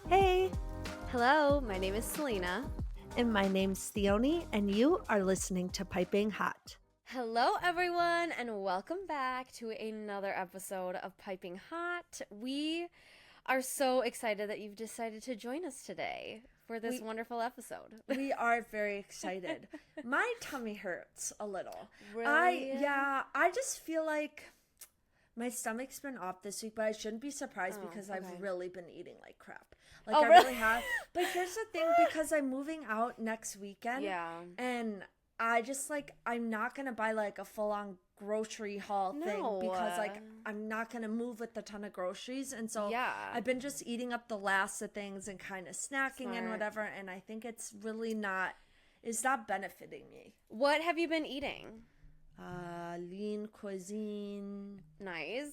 Hey, Hello, my name is Selena. and my name's Theone, and you are listening to Piping Hot. Hello, everyone, and welcome back to another episode of Piping Hot. We are so excited that you've decided to join us today for this wonderful episode. We are very excited. My tummy hurts a little. Really? I just feel like my stomach's been off this week, but I shouldn't be surprised because okay. I've really been eating like crap. Oh, I really? really have. But here's the thing, because I'm moving out next weekend. Yeah. And I just I'm not going to buy like a full-on grocery haul thing because I'm not going to move with a ton of groceries. And so I've been just eating up the last of things and kind of snacking and whatever. And I think it's really it's not benefiting me. What have you been eating? Lean cuisine. Nice.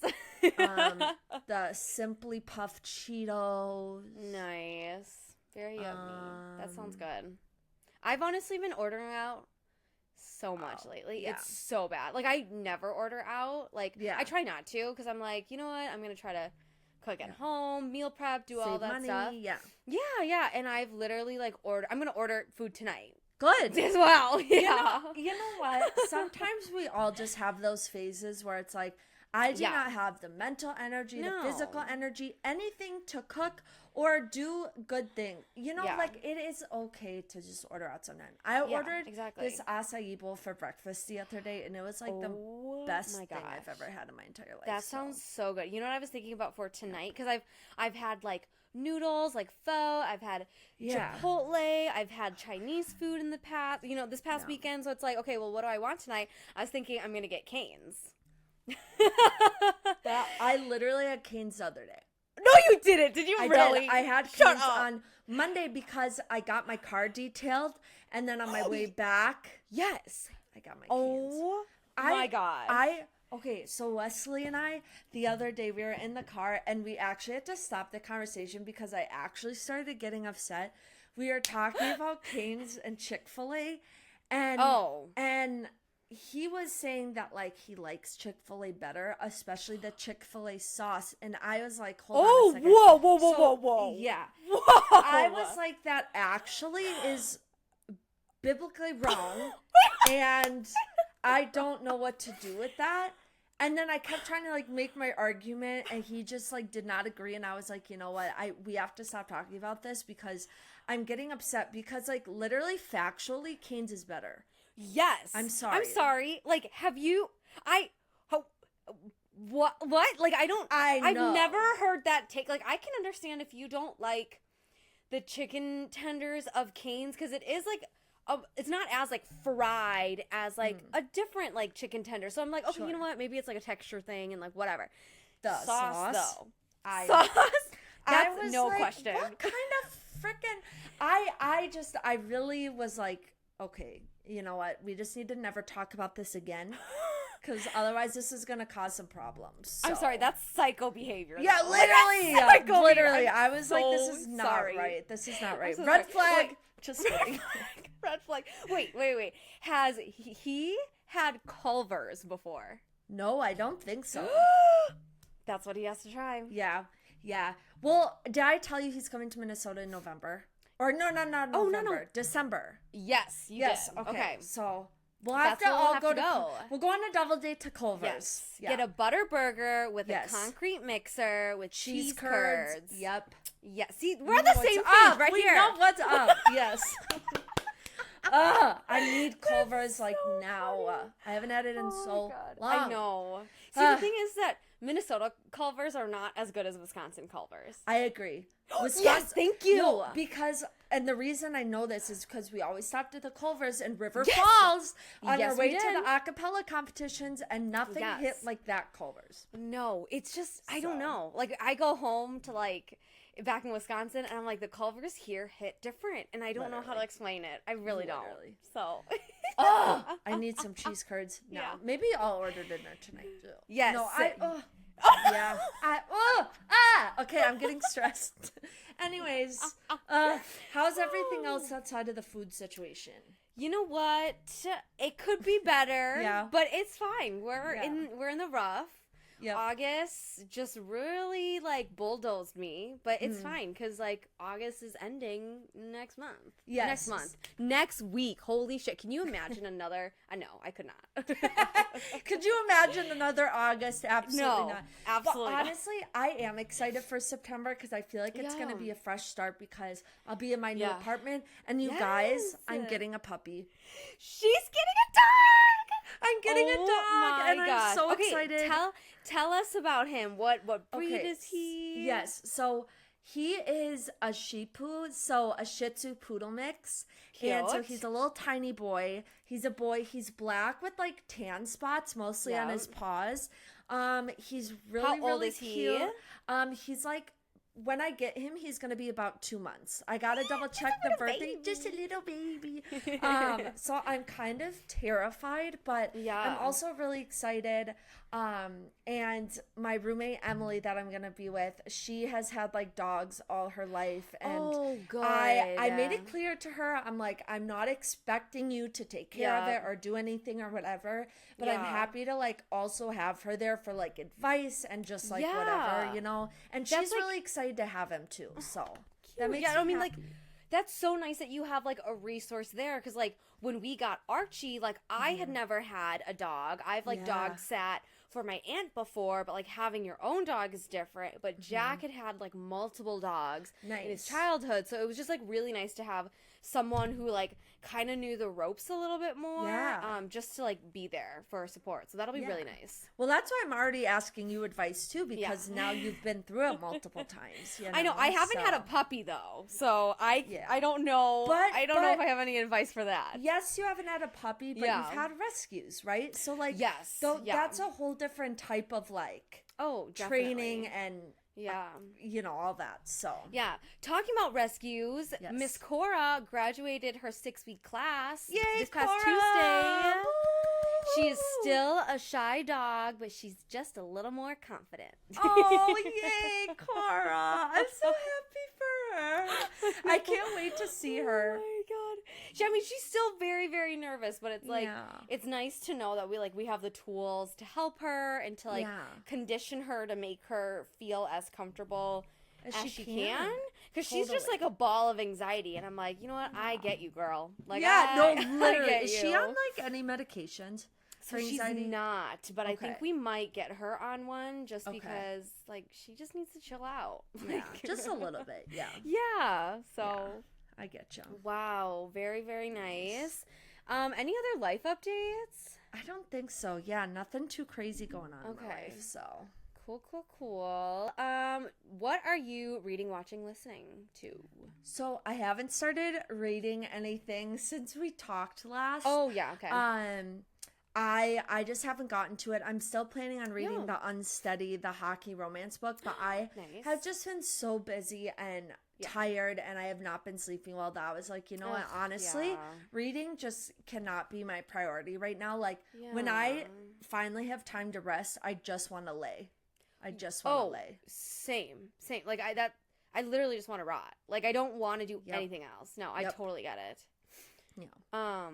The Simply Puffed Cheetos. Nice. Very yummy. That sounds good. I've honestly been ordering out so much lately. Yeah. It's so bad. Like, I never order out. Like, I try not to because I'm like, you know what? I'm going to try to cook at home, meal prep, do all that money, stuff. Yeah. And I've literally, like, I'm going to order food tonight. Good. As well. Yeah. You know what? Sometimes we all just have those phases where it's like, I do not have the mental energy, the physical energy, anything to cook or do good thing. You know, like, it is okay to just order out sometimes. I ordered this acai bowl for breakfast the other day, and it was like the best thing I've ever had in my entire life. That sounds so good. You know what I was thinking about for tonight? Because I've had, like, noodles, like pho, I've had Chipotle, I've had Chinese food in the past, this past weekend. So it's like, okay, well, what do I want tonight? I was thinking I'm going to get Cane's. I literally had Cane's the other day. No, you didn't. Did you really? I had Cane's on Monday because I got my car detailed, and then on my way back, I got my Cane's. Oh my God. Okay, so Wesley and I, the other day, we were in the car, and we actually had to stop the conversation because I actually started getting upset. We were talking about Cane's and Chick-fil-A, and he was saying that, like, he likes Chick-fil-A better, especially the Chick-fil-A sauce, and I was like, hold on a second. Whoa. Yeah. Whoa. I was like, that actually is biblically wrong, and I don't know what to do with that. And then I kept trying to, like, make my argument, and he just, like, did not agree. And I was like, you know what? We have to stop talking about this because I'm getting upset because, like, literally, factually, Cane's is better. Yes. I'm sorry. Like, what? Like, I've never heard that take. Like, I can understand if you don't like the chicken tenders of Cane's because it is, like, it's not as, like, fried as, like, a different, like, chicken tender. So I'm like, okay, you know what? Maybe it's, like, a texture thing and, like, whatever. The sauce though. Sauce? That's no like, question. What kind of freaking... I really was like, okay, you know what? We just need to never talk about this again. Because otherwise this is going to cause some problems. So. I'm sorry, that's psycho behavior. Yeah, though. literally. Literally. I was like, this is not right. This is not right. So Red sorry. flag. Like, just kidding. Red flag. Wait. Has he had Culver's before? No, I don't think so. That's what he has to try. Yeah. Well, did I tell you he's coming to Minnesota in November? Or no, November. No. December. Yes, you did. Okay. So we'll have to all go. We'll go on a double date to Culver's. Yes. Yeah. Get a butter burger with a concrete mixer with cheese curds. Yep. Yeah. See, we're on the same page right here. We know what's up. Yes. I need Culver's like now. I haven't had it in so long. I know. See, the thing is that Minnesota Culver's are not as good as Wisconsin Culver's. I agree. Wisconsin, yes, thank you. No, because, and the reason I know this is because we always stopped at the Culver's in River Falls on our way to the acapella competitions, and nothing hit like that Culver's. No, it's just, I don't know. Like, I go home to, like, back in Wisconsin, and I'm like, the Culver's here hit different, and I don't know how to explain it. I really don't. So. I need some cheese curds now. Yeah. Maybe I'll order dinner tonight, too. Yes. No, Yeah. Okay, I'm getting stressed. Anyways, how's everything else outside of the food situation? You know what? It could be better. Yeah. But it's fine. We're in the rough. Yep. August just really like bulldozed me, but it's fine because like August is ending next month. Yes. Next month. Next week. Holy shit. Can you imagine another? I know, I could not. Could you imagine another August? Absolutely No, not. absolutely But not. honestly, I am excited for September because I feel like it's going to be a fresh start because I'll be in my new apartment. And you guys, I'm getting a puppy. She's getting a dog! I'm getting a dog, and I'm so excited. Tell us about him. What breed is he? Yes, so he is a Shih Tzu, so a Shih Tzu poodle mix. Cute. And so he's a little tiny boy. He's a boy. He's black with like tan spots mostly on his paws. He's really How old really is cute. he? He's like, when I get him, he's going to be about 2 months. I got to double check the birthday. Baby. Just a little baby. So I'm kind of terrified, but I'm also really excited. And my roommate, Emily, that I'm going to be with, she has had like dogs all her life. And good. I made it clear to her, I'm like, I'm not expecting you to take care of it or do anything or whatever, but I'm happy to like also have her there for like advice and just like whatever, you know, and she's really excited to have him too. So that makes me happy. Like, that's so nice that you have like a resource there. Cause like when we got Archie, like I had never had a dog. I've like dog sat for my aunt before, but like having your own dog is different. But Jack had like multiple dogs in his childhood, so it was just like really nice to have someone who like kind of knew the ropes a little bit more, just to like be there for support. So that'll be really nice. Well, that's why I'm already asking you advice too, because now you've been through it multiple times. You know? I know I haven't had a puppy though, so I don't know. But I don't know if I have any advice for that. Yes, you haven't had a puppy, but you've had rescues, right? So like, that's a whole different type of like training and you know, all that. So talking about rescues, Miss Cora graduated her 6-week class this past Cora! Tuesday. Woo! She is still a shy dog, but she's just a little more confident. Oh, yay, Cora. I'm so happy for her. I can't wait to see her. Oh my god. I mean, she's still very, very nervous, but it's like it's nice to know that we have the tools to help her and to like condition her to make her feel as comfortable as she can. Because she's just like a ball of anxiety, and I'm like, you know what? I get you, girl. Like, literally. Is she on like any medications? So she's not, but I think we might get her on one just because, like, she just needs to chill out. Like, just a little bit, So I get you. Wow, very, very nice. Any other life updates? I don't think so. Yeah, nothing too crazy going on in my life. So cool. What are you reading, watching, listening to? So I haven't started reading anything since we talked last. Oh yeah, okay. I just haven't gotten to it. I'm still planning on reading the Unsteady, the hockey romance book, but I have just been so busy and tired, and I have not been sleeping well that I was like, you know what, honestly, reading just cannot be my priority right now. Like, when I finally have time to rest, I just want to lay. I just want to lay. Same. Like, I literally just want to rot. Like, I don't want to do anything else. No, I totally get it. Yeah.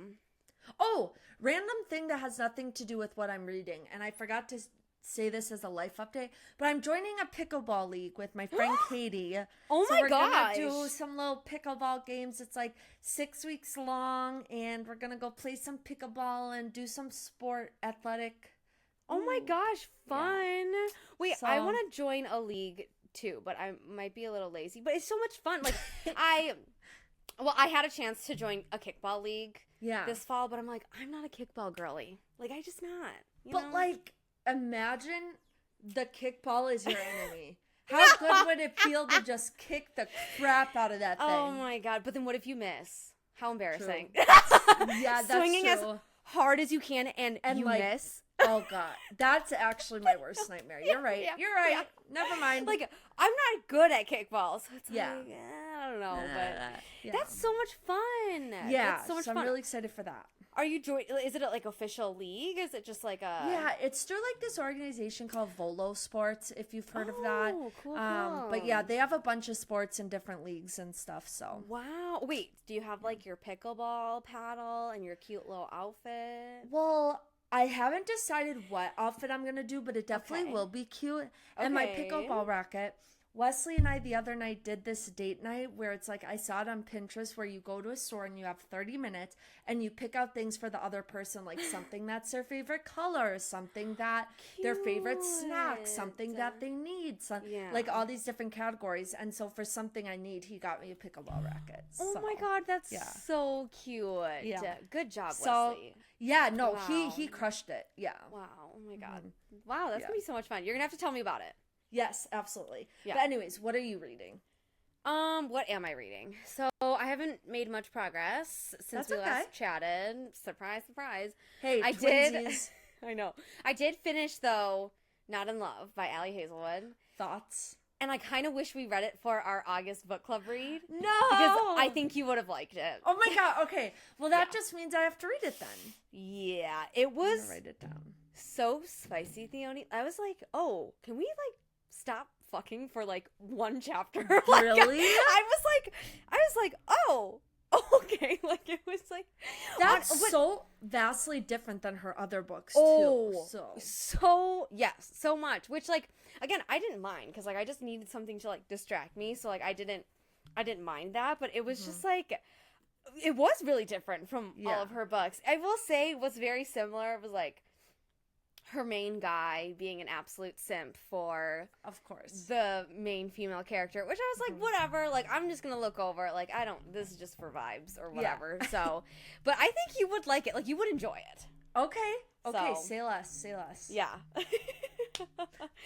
Oh, random thing that has nothing to do with what I'm reading, and I forgot to say this as a life update, but I'm joining a pickleball league with my friend Katie. Oh my gosh. So we're gonna do some little pickleball games. It's like 6 weeks long, and we're gonna go play some pickleball and do some sport athletic. Oh my gosh, fun. Yeah. Wait, I want to join a league too, but I might be a little lazy, but it's so much fun. Like, I had a chance to join a kickball league this fall, but I'm like, I'm not a kickball girly. Like, I just not. You know? Like, imagine the kickball is your enemy. How good would it feel to just kick the crap out of that thing? Oh my god! But then what if you miss? How embarrassing! That's swinging true. As hard as you can, and you like, miss. Oh god, that's actually my worst nightmare. You're right. You're right. Yeah. Never mind. Like, I'm not good at kickball, so it's like, I don't know, but that's so much fun. Yeah, that's so much fun. fun. I'm really excited for that. Are you is it a, like, official league? Is it just like a... Yeah, it's through like this organization called Volo Sports, if you've heard of that. Cool. But yeah, they have a bunch of sports in different leagues and stuff, so. Wow. Wait, do you have like your pickleball paddle and your cute little outfit? Well, I haven't decided what outfit I'm going to do, but it definitely will be cute. And my pickleball racket. Wesley and I the other night did this date night where it's like, I saw it on Pinterest where you go to a store and you have 30 minutes and you pick out things for the other person, like something that's their favorite color, something that their favorite snack, something that they need, like all these different categories. And so for something I need, he got me a pickleball racket. Oh my God, that's so cute. Yeah. Good job, Wesley. Yeah, no, he crushed it. Yeah. Wow. Oh my God. Wow, that's going to be so much fun. You're going to have to tell me about it. Yes, absolutely. Yeah. But anyways, what are you reading? What am I reading? So I haven't made much progress since we last chatted. Surprise, surprise. Hey, I did. I know. I did finish though. Not in Love by Allie Hazelwood. Thoughts? And I kind of wish we read it for our August book club read. No, because I think you would have liked it. Oh my God. Okay. Well, that just means I have to read it then. Yeah, it was. I'm gonna write it down. So spicy, Theone. I was like, oh, can we like stop fucking for like one chapter? Like, really? I was like, oh, okay. Like it was like that's so vastly different than her other books too. So yes, so much. Which like again, I didn't mind because like I just needed something to like distract me. So like I didn't mind that, but it was just like it was really different from all of her books. I will say what's very similar was like her main guy being an absolute simp for, of course, the main female character, which I was like, whatever, like, I'm just gonna look over it, like, this is just for vibes or whatever, so, but I think you would like it, like, you would enjoy it. Okay, say less. Yeah.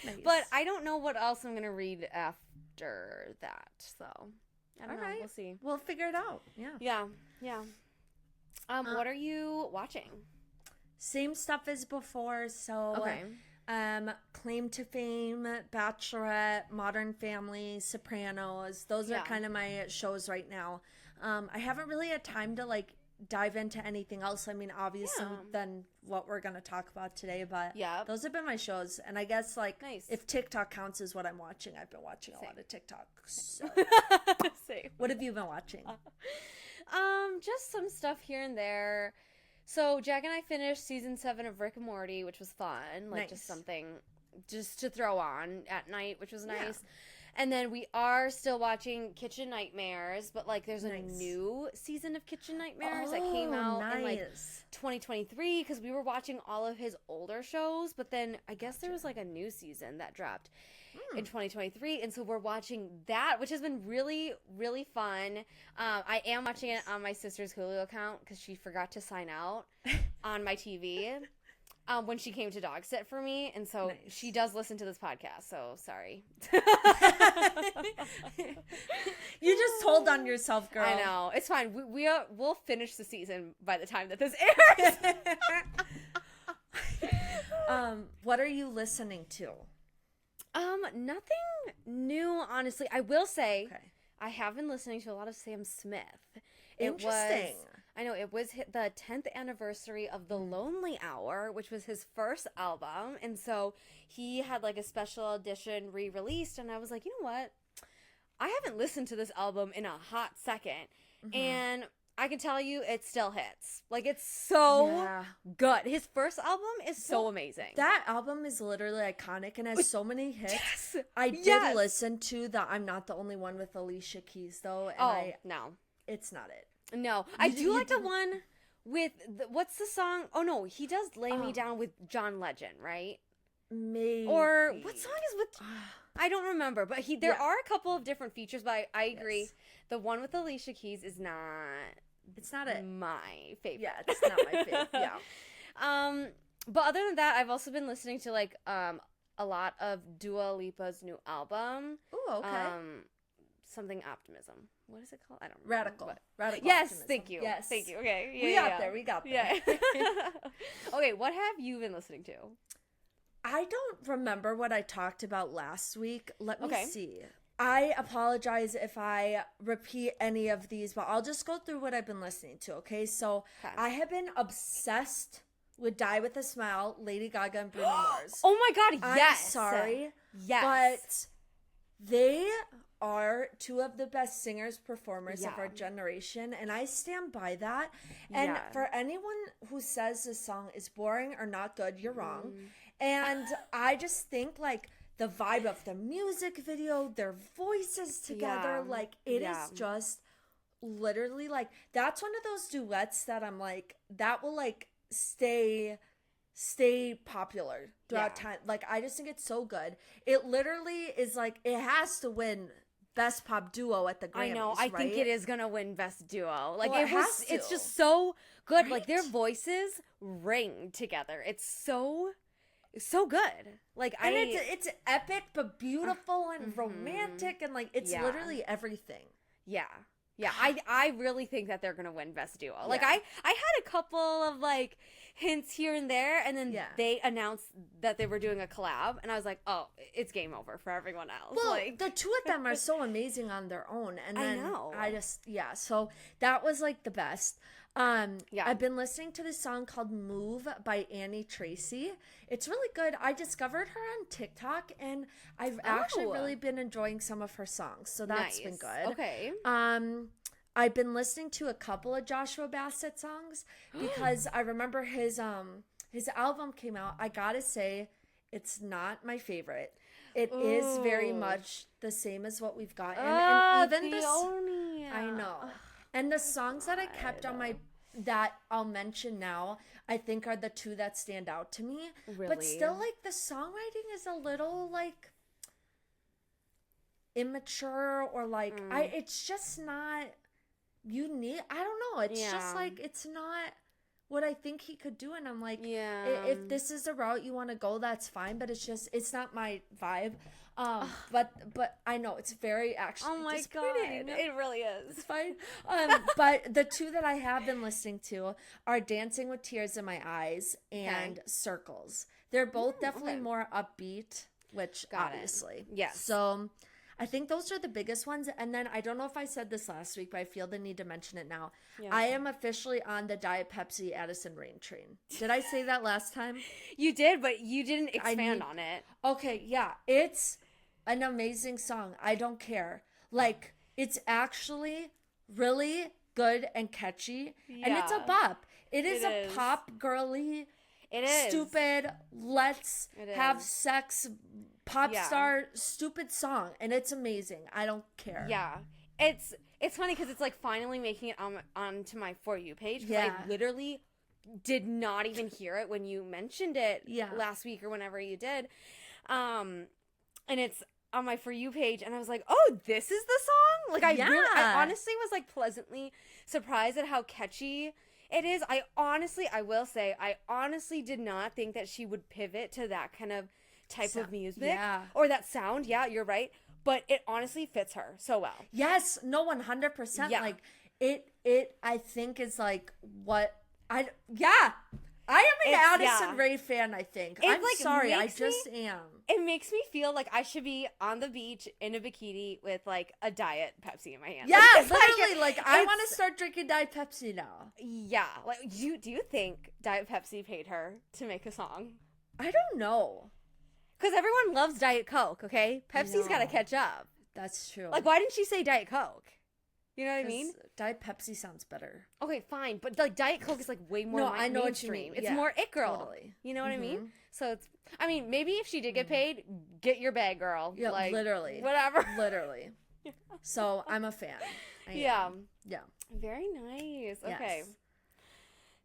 Nice. But I don't know what else I'm gonna read after that, so, I don't know, we'll see. We'll figure it out, yeah. What are you watching? Same stuff as before, so Claim to Fame, Bachelorette, Modern Family, Sopranos, those are kind of my shows right now. I haven't really had time to like dive into anything else. I mean, obviously than what we're going to talk about today, but those have been my shows. And I guess like if TikTok counts as what I'm watching, I've been watching a lot of TikTok. So. Same. What have you been watching? Just some stuff here and there. So, Jack and I finished season 7 of Rick and Morty, which was fun. Like, just something just to throw on at night, which was nice. Yeah. And then we are still watching Kitchen Nightmares, but, like, there's a new season of Kitchen Nightmares that came out in, like, 2023, because we were watching all of his older shows, but then I guess there was, like, a new season that dropped in 2023, and so we're watching that, which has been really, really fun. I am watching it on my sister's Hulu account because she forgot to sign out on my TV when she came to dog sit for me, and so she does listen to this podcast, so sorry. You just told on yourself, girl. I know. It's fine. We'll finish the season by the time that this airs. What are you listening to? Nothing new, honestly. I will say, I have been listening to a lot of Sam Smith. Interesting. I know, it was the 10th anniversary of The Lonely Hour, which was his first album, and so he had, like, a special edition re-released, and I was like, you know what? I haven't listened to this album in a hot second, and I can tell you it still hits. Like, it's so good. His first album is so amazing. That album is literally iconic and has so many hits. Yes. I did listen to the I'm Not the Only One with Alicia Keys, though. And no. It's not it. No. I do like the one with, what's the song? Oh, no. He does Lay Me Down with John Legend, right? Maybe. Or what song is with... I don't remember, but there are a couple of different features, but I agree. Yes. The one with Alicia Keys is not... It's not my favorite. Yeah, it's not my favorite. Yeah. But other than that, I've also been listening to like a lot of Dua Lipa's new album. Ooh, okay. Something Optimism. What is it called? I don't remember. Radical. Yes, Optimism. thank you. Yes. Thank you. Okay. Yeah, we got there. Yeah. Okay, what have you been listening to? I don't remember what I talked about last week. Let me see. I apologize if I repeat any of these, but I'll just go through what I've been listening to, okay? So Okay. I have been obsessed with Die With A Smile, Lady Gaga and Bruno Mars. Oh my God, yes. I'm sorry. Yes. But they are two of the best singers, performers of Yeah. our generation, and I stand by that. And Yeah. for anyone who says this song is boring or not good, you're wrong. And I just think, like, the vibe of the music video, their voices together, Yeah. like, it Yeah. is just literally, like, that's one of those duets that I'm like, that will, like, stay popular throughout time. Like, I just think it's so good. It literally is like, it has to win best pop duo at the Grammys. I know. I think right? it is gonna win best duo. Like, Well, it's just so good. Like, their Right? voices ring together. It's so good. Like, And it's epic but beautiful and romantic, and like it's Yeah. literally everything. Yeah. I really think that they're gonna win best duo. Like, Yeah. I had a couple of like hints here and there, and then Yeah. they announced that they were doing a collab, and I was like, oh, it's game over for everyone else. Well, like, the two of them are so amazing on their own, and I then know. so that was like the best. Yeah. I've been listening to this song called Move by Annie Tracy. It's really good. I discovered her on TikTok, and I've actually Oh. really been enjoying some of her songs, so that's been nice. good. Okay. I've been listening to a couple of Joshua Bassett songs because I remember his album came out. I gotta say, it's not my favorite. It is very Ooh. much the same as what we've gotten, Ah, and even Theonia. I know. And the songs that I kept on my that I'll mention now, I think are the two that stand out to me. But Really? still, like, the songwriting is a little like immature, or like it's just not unique. I don't know. It's Yeah. just like it's not what I think he could do, and I'm like, Yeah. if this is the route you want to go, that's fine, but it's not my vibe. But I know it's very actually Oh my disappointing. God. It really is. It's fine. But the two that I have been listening to are Dancing with Tears in My Eyes and Circles. They're both definitely okay. more upbeat, which Got it. obviously. Yes. So I think those are the biggest ones. And then I don't know if I said this last week, but I feel the need to mention it now. Yeah. I am officially on the Diet Pepsi Addison Rain train. Did I say that last time? You did, but you didn't expand on it. Okay, yeah. It's an amazing song. I don't care. Like, it's actually really good and catchy. And it's a Yeah. bop. It is It a is. pop girly, It is. stupid, let's It have is. sex, pop Yeah. star, stupid song. And it's amazing. I don't care. Yeah. It's funny because it's like finally making it onto my For You page. 'Cause Yeah. I literally did not even hear it when you mentioned it Yeah. last week or whenever you did. And it's on my For You page, and I was like, oh, this is the song? Like, I Yeah. honestly was like pleasantly surprised at how catchy it is. I will say, I honestly did not think that she would pivot to that kind of type of music. yeah. Or that sound. Yeah, you're right. But it honestly fits her so well. Yes, no, 100%. Yeah. Like, it, I think, is like what I am an Addison Rae fan, I think. I'm like, sorry, I makes just me- am. It makes me feel like I should be on the beach in a bikini with like a Diet Pepsi in my hand. Yeah, Like, it's literally, like, I it's- want to start drinking Diet Pepsi now. Yeah, like do you think Diet Pepsi paid her to make a song? I don't know. Because everyone loves Diet Coke, okay? Pepsi's got to know. catch up. That's true. Like, why didn't she say Diet Coke? You know what I mean? 'Cause Diet Pepsi sounds better. Okay, fine, but like Diet Coke is like way more No, I know what you mainstream. mean. It's Yeah, more it girl. totally. You know what I mean? So it's. I mean, maybe if she did get paid, get your bag, girl. Yeah, like, literally. Whatever. Literally. So I'm a fan. I am. Yeah. Yeah. Very nice. Okay. Yes.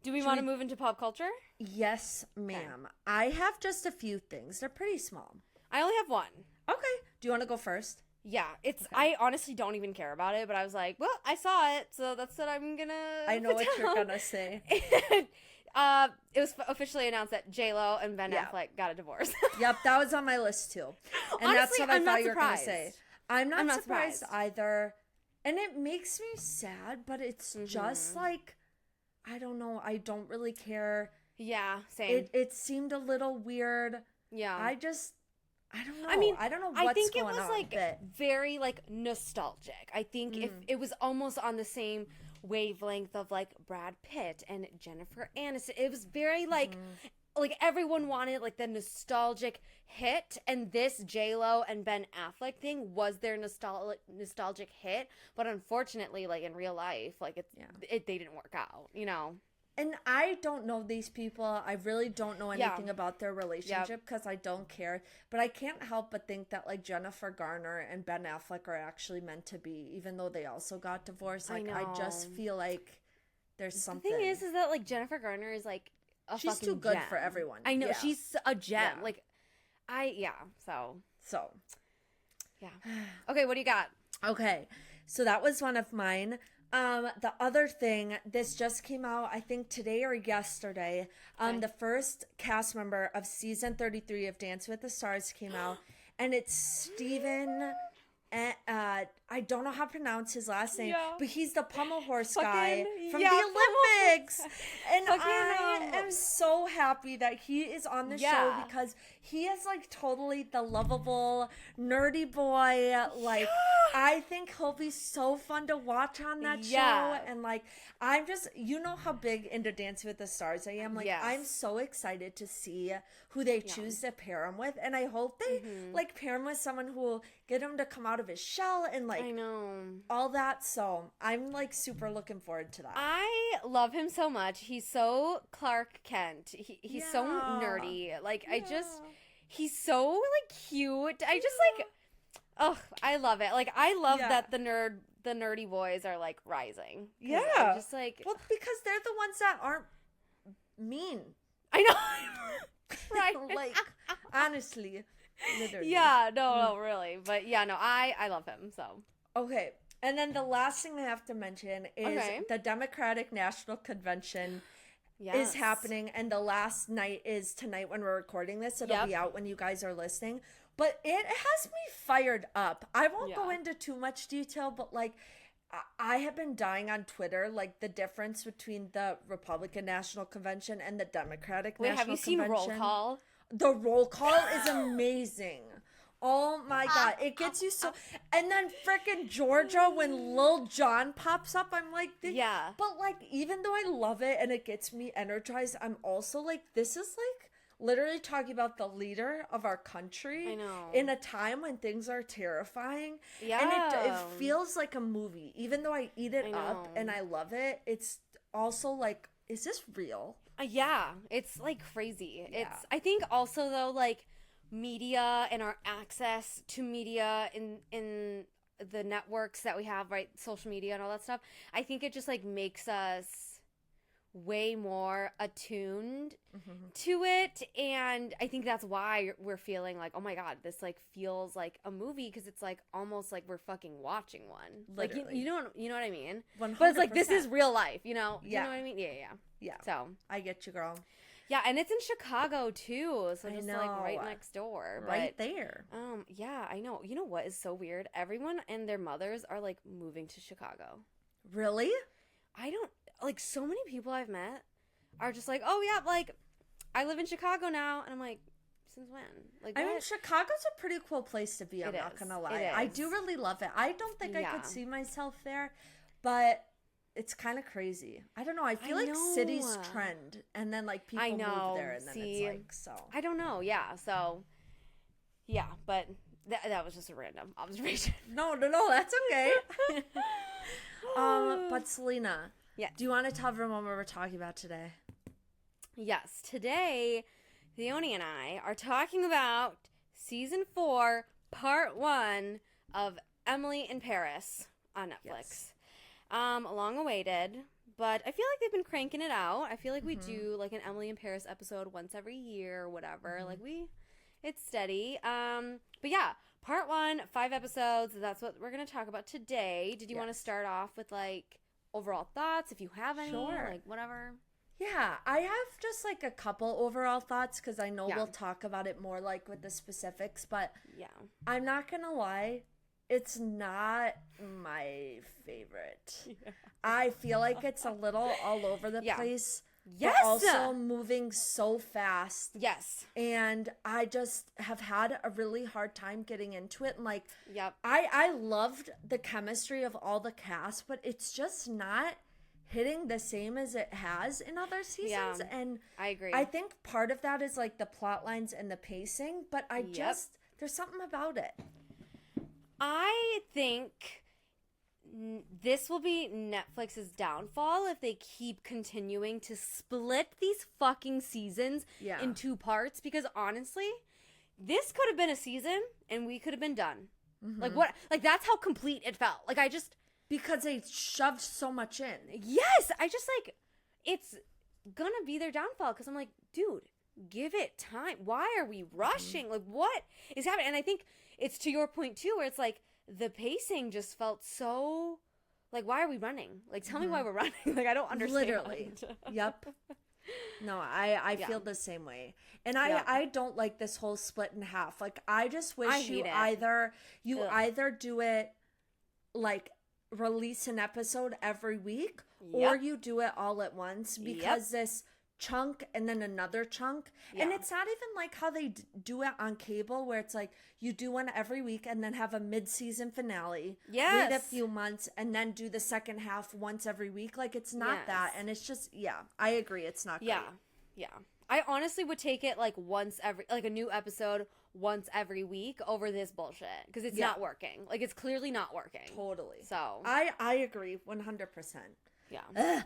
Do we Should want to we- move into pop culture? Yes, ma'am. I have just a few things. They're pretty small. I only have one. Okay. Do you want to go first? Yeah, it's. I honestly don't even care about it, but I was like, well, I saw it, so that's what I'm gonna. I know what put you're down. gonna say. It was officially announced that J-Lo and Ben Yeah. Affleck got a divorce. Yep, that was on my list too. And that's Honestly, what I I'm not thought you were gonna surprised. say. I'm not surprised surprised. either. And it makes me sad, but it's just like, I don't know. I don't really care. Yeah, same. It seemed a little weird. yeah. I don't know. I mean, I don't know I what's think it going was on. like But very like nostalgic. I think if it was almost on the same wavelength of like Brad Pitt and Jennifer Aniston. It was very like everyone wanted like the nostalgic hit, and this J-Lo and Ben Affleck thing was their nostalgic hit, but unfortunately like in real life like they didn't work out, you know. And I don't know these people. I really don't know anything about their relationship because I don't care. But I can't help but think that like Jennifer Garner and Ben Affleck are actually meant to be, even though they also got divorced. Like I just feel like there's something. The thing is that like Jennifer Garner is like she's fucking too good gem. for everyone. I know, she's a gem. Yeah. Like so yeah. Okay, what do you got? Okay, so that was one of mine. The other thing, this just came out, I think today or yesterday. The first cast member of season 33 of Dance with the Stars came out, and it's Steven. I don't know how to pronounce his last name, but he's the pommel horse guy from the Olympics. And I am so happy that he is on the show because he is like totally the lovable, nerdy boy. Like, I think he'll be so fun to watch on that show. And like, I'm just, you know how big into Dancing with the Stars I am. Like, I'm so excited to see who they choose to pair him with. And I hope they like pair him with someone who will get him to come out of his shell and like all that. So I'm like super looking forward to that. I love him so much. He's so Clark Kent. He's so nerdy. Like he's so like cute. I just like I love it. Like I love that the nerdy boys are like rising. I'm just like, well, because they're the ones that aren't mean. I know. Right. Like honestly. Literally. Yeah, no, really. But yeah, no, I love him, so. Okay. And then the last thing I have to mention is the Democratic National Convention is happening, and the last night is tonight when we're recording this. It'll be out when you guys are listening. But it has me fired up. I won't go into too much detail, but like I have been dying on Twitter, like the difference between the Republican National Convention and the Democratic National Convention. Have you seen Roll Call? The roll call is amazing. Oh my God. It gets you so. And then frickin' Georgia, when Lil Jon pops up, I'm like, But like, even though I love it and it gets me energized, I'm also like, this is like literally talking about the leader of our country. I know. In a time when things are terrifying. Yeah. And it feels like a movie. Even though I eat it up and I love it, it's also like, is this real? Yeah, it's like crazy. It's I think also though like media and our access to media in the networks that we have, right, social media and all that stuff, I think it just like makes us way more attuned to it, and I think that's why we're feeling like, oh my God, this like feels like a movie, because it's like almost like we're fucking watching one. Literally. Like you know what I mean? 100%. But it's like this is real life, you know? You know what I mean? Yeah. So I get you, girl. Yeah, and it's in Chicago too, so just like right next door. Right there. Yeah, I know. You know what is so weird? Everyone and their mothers are like moving to Chicago. Really? I don't like, so many people I've met are just like, oh yeah, like I live in Chicago now, and I'm like, since when? Like, I mean, Chicago's a pretty cool place to be. I'm not gonna lie. I do really love it. I don't think I could see myself there, but it's kind of crazy. I don't know. I feel like cities trend, and then like people move there, and then it's like, so. I don't know. Yeah. So. Yeah, but that was just a random observation. No, that's okay. But Selena. Yeah. Do you want to tell everyone what we're talking about today? Yes. Today, Leonie and I are talking about season 4, part 1 of Emily in Paris on Netflix. Long awaited, but I feel like they've been cranking it out. I feel like we do like an Emily in Paris episode once every year or whatever. Like it's steady. But yeah, part 1, 5 episodes. That's what we're going to talk about today. Did you want to start off with like overall thoughts, if you have any? Sure. Like whatever. Yeah, I have just like a couple overall thoughts, because I know we'll talk about it more like with the specifics, but I'm not going to lie. It's not my favorite. I feel like it's a little all over the place. Yes. But also moving so fast. Yes. And I just have had a really hard time getting into it. And like, yep. I loved the chemistry of all the cast, but it's just not hitting the same as it has in other seasons. Yeah, and I agree. I think part of that is like the plot lines and the pacing, but there's something about it. I think this will be Netflix's downfall if they keep continuing to split these fucking seasons in 2 parts, because honestly, this could have been a season and we could have been done. Like what? Like that's how complete it felt. Like because they shoved so much in. Yes, I just like it's gonna be their downfall, because I'm like, dude, give it time. Why are we rushing? Like what is happening? And I think it's to your point too, where it's like the pacing just felt so like, why are we running? Like tell me why we're running. Like I don't understand. Literally. Yep. No, I feel the same way. And I don't like this whole split in half. Like I just wish you either do it like release an episode every week or you do it all at once, because this chunk and then another chunk, and it's not even like how they do it on cable, where it's like you do one every week and then have a mid-season finale, wait a few months, and then do the second half once every week. Like it's not that, and it's just I agree, it's not great. I honestly would take it like a new episode once every week over this bullshit, because it's not working. Like it's clearly not working. Totally. So I agree 100%. Yeah. Ugh.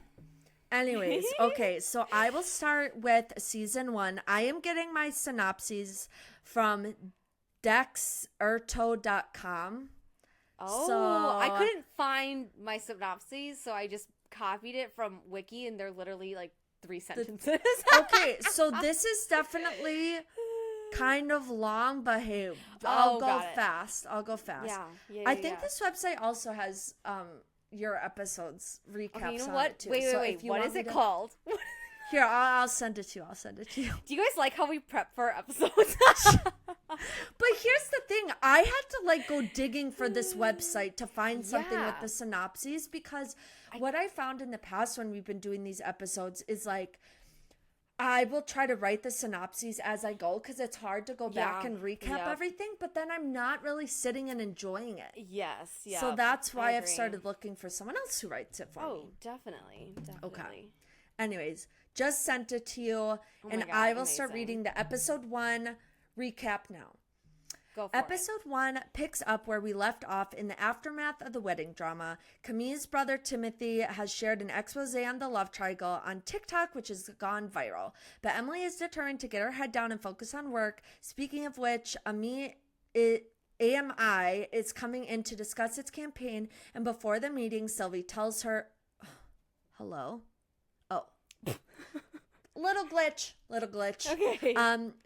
Anyways, okay, so I will start with season 1. I am getting my synopses from dexerto.com. Oh, so, I couldn't find my synopses, so I just copied it from Wiki, and they're literally like 3 sentences. Okay, so this is definitely kind of long, but hey, I'll go fast. Yeah. I think this website also has your episods recaps. Okay, you know what? Too. Wait. What is it called? Here, I'll send it to you. Do you guys like how we prep for episodes? But here's the thing. I had to like go digging for this website to find something with the synopses, because what I found in the past when we've been doing these episodes is like I will try to write the synopses as I go, because it's hard to go back and recap everything, but then I'm not really sitting and enjoying it. Yes, yeah. So that's why I've started looking for someone else who writes it for me. Oh, definitely. Okay. Anyways, just sent it to you, and I will start reading the episode 1 recap now. Go for Episode 1 picks up where we left off in the aftermath of the wedding drama. Camille's brother Timothy has shared an expose on the love triangle on TikTok, which has gone viral. But Emily is determined to get her head down and focus on work. Speaking of which, AMI is coming in to discuss its campaign, and before the meeting, Sylvie tells her, hello? Oh. Little glitch. Okay.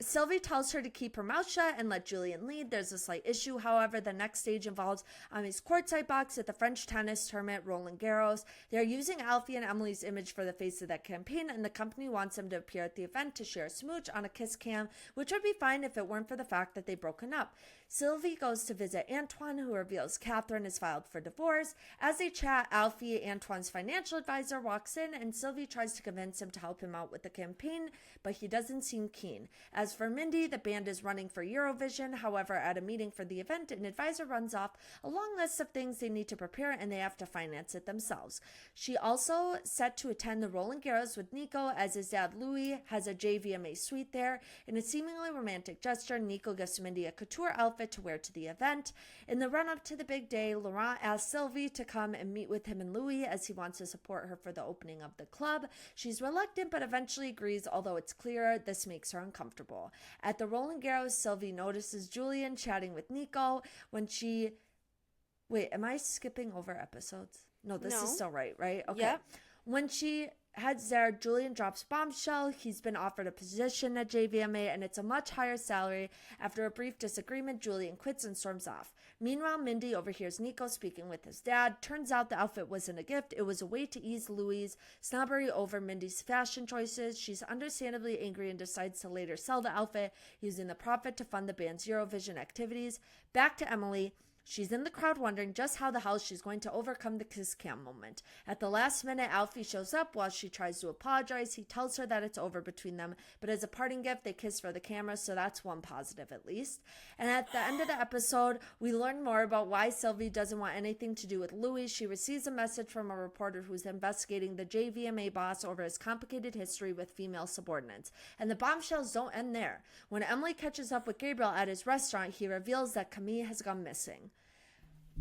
Sylvie tells her to keep her mouth shut and let Julian lead. There's a slight issue, however. The next stage involves Ami's courtside box at the French tennis tournament, Roland Garros. They're using Alfie and Emily's image for the face of that campaign, and the company wants them to appear at the event to share a smooch on a kiss cam, which would be fine if it weren't for the fact that they've broken up. Sylvie goes to visit Antoine, who reveals Catherine is filed for divorce. As they chat, Alfie, Antoine's financial advisor, walks in, and Sylvie tries to convince him to help him out with the campaign, but he doesn't seem keen. As for Mindy, the band is running for Eurovision. However, at a meeting for the event, an advisor runs off a long list of things they need to prepare, and they have to finance it themselves. She also set to attend the Roland Garros with Nico, as his dad Louis has a JVMA suite there. In a seemingly romantic gesture, Nico gives Mindy a couture outfit to wear to the event. In the run-up to the big day, Laurent asks Sylvie to come and meet with him and Louis, as he wants to support her for the opening of the club. She's reluctant, but eventually agrees, although it's clear this makes her uncomfortable. At the Roland Garros, Sylvie notices Julian chatting with Nico when she... Wait, am I skipping over episodes? No, this is still right? Okay. Yep. When she heads there, Julian drops bombshell. He's been offered a position at JVMA, and it's a much higher salary. After a brief disagreement, Julian quits and storms off. Meanwhile, Mindy overhears Nico speaking with his dad. Turns out the outfit wasn't a gift. It was a way to ease Louis' snobbery over Mindy's fashion choices. She's understandably angry and decides to later sell the outfit, using the profit to fund the band's Eurovision activities. Back to Emily. She's in the crowd wondering just how the hell she's going to overcome the kiss cam moment. At the last minute, Alfie shows up while she tries to apologize. He tells her that it's over between them, but as a parting gift, they kiss for the camera, so that's one positive at least. And at the end of the episode, we learn more about why Sylvie doesn't want anything to do with Louis. She receives a message from a reporter who's investigating the JVMA boss over his complicated history with female subordinates. And the bombshells don't end there. When Emily catches up with Gabriel at his restaurant, he reveals that Camille has gone missing.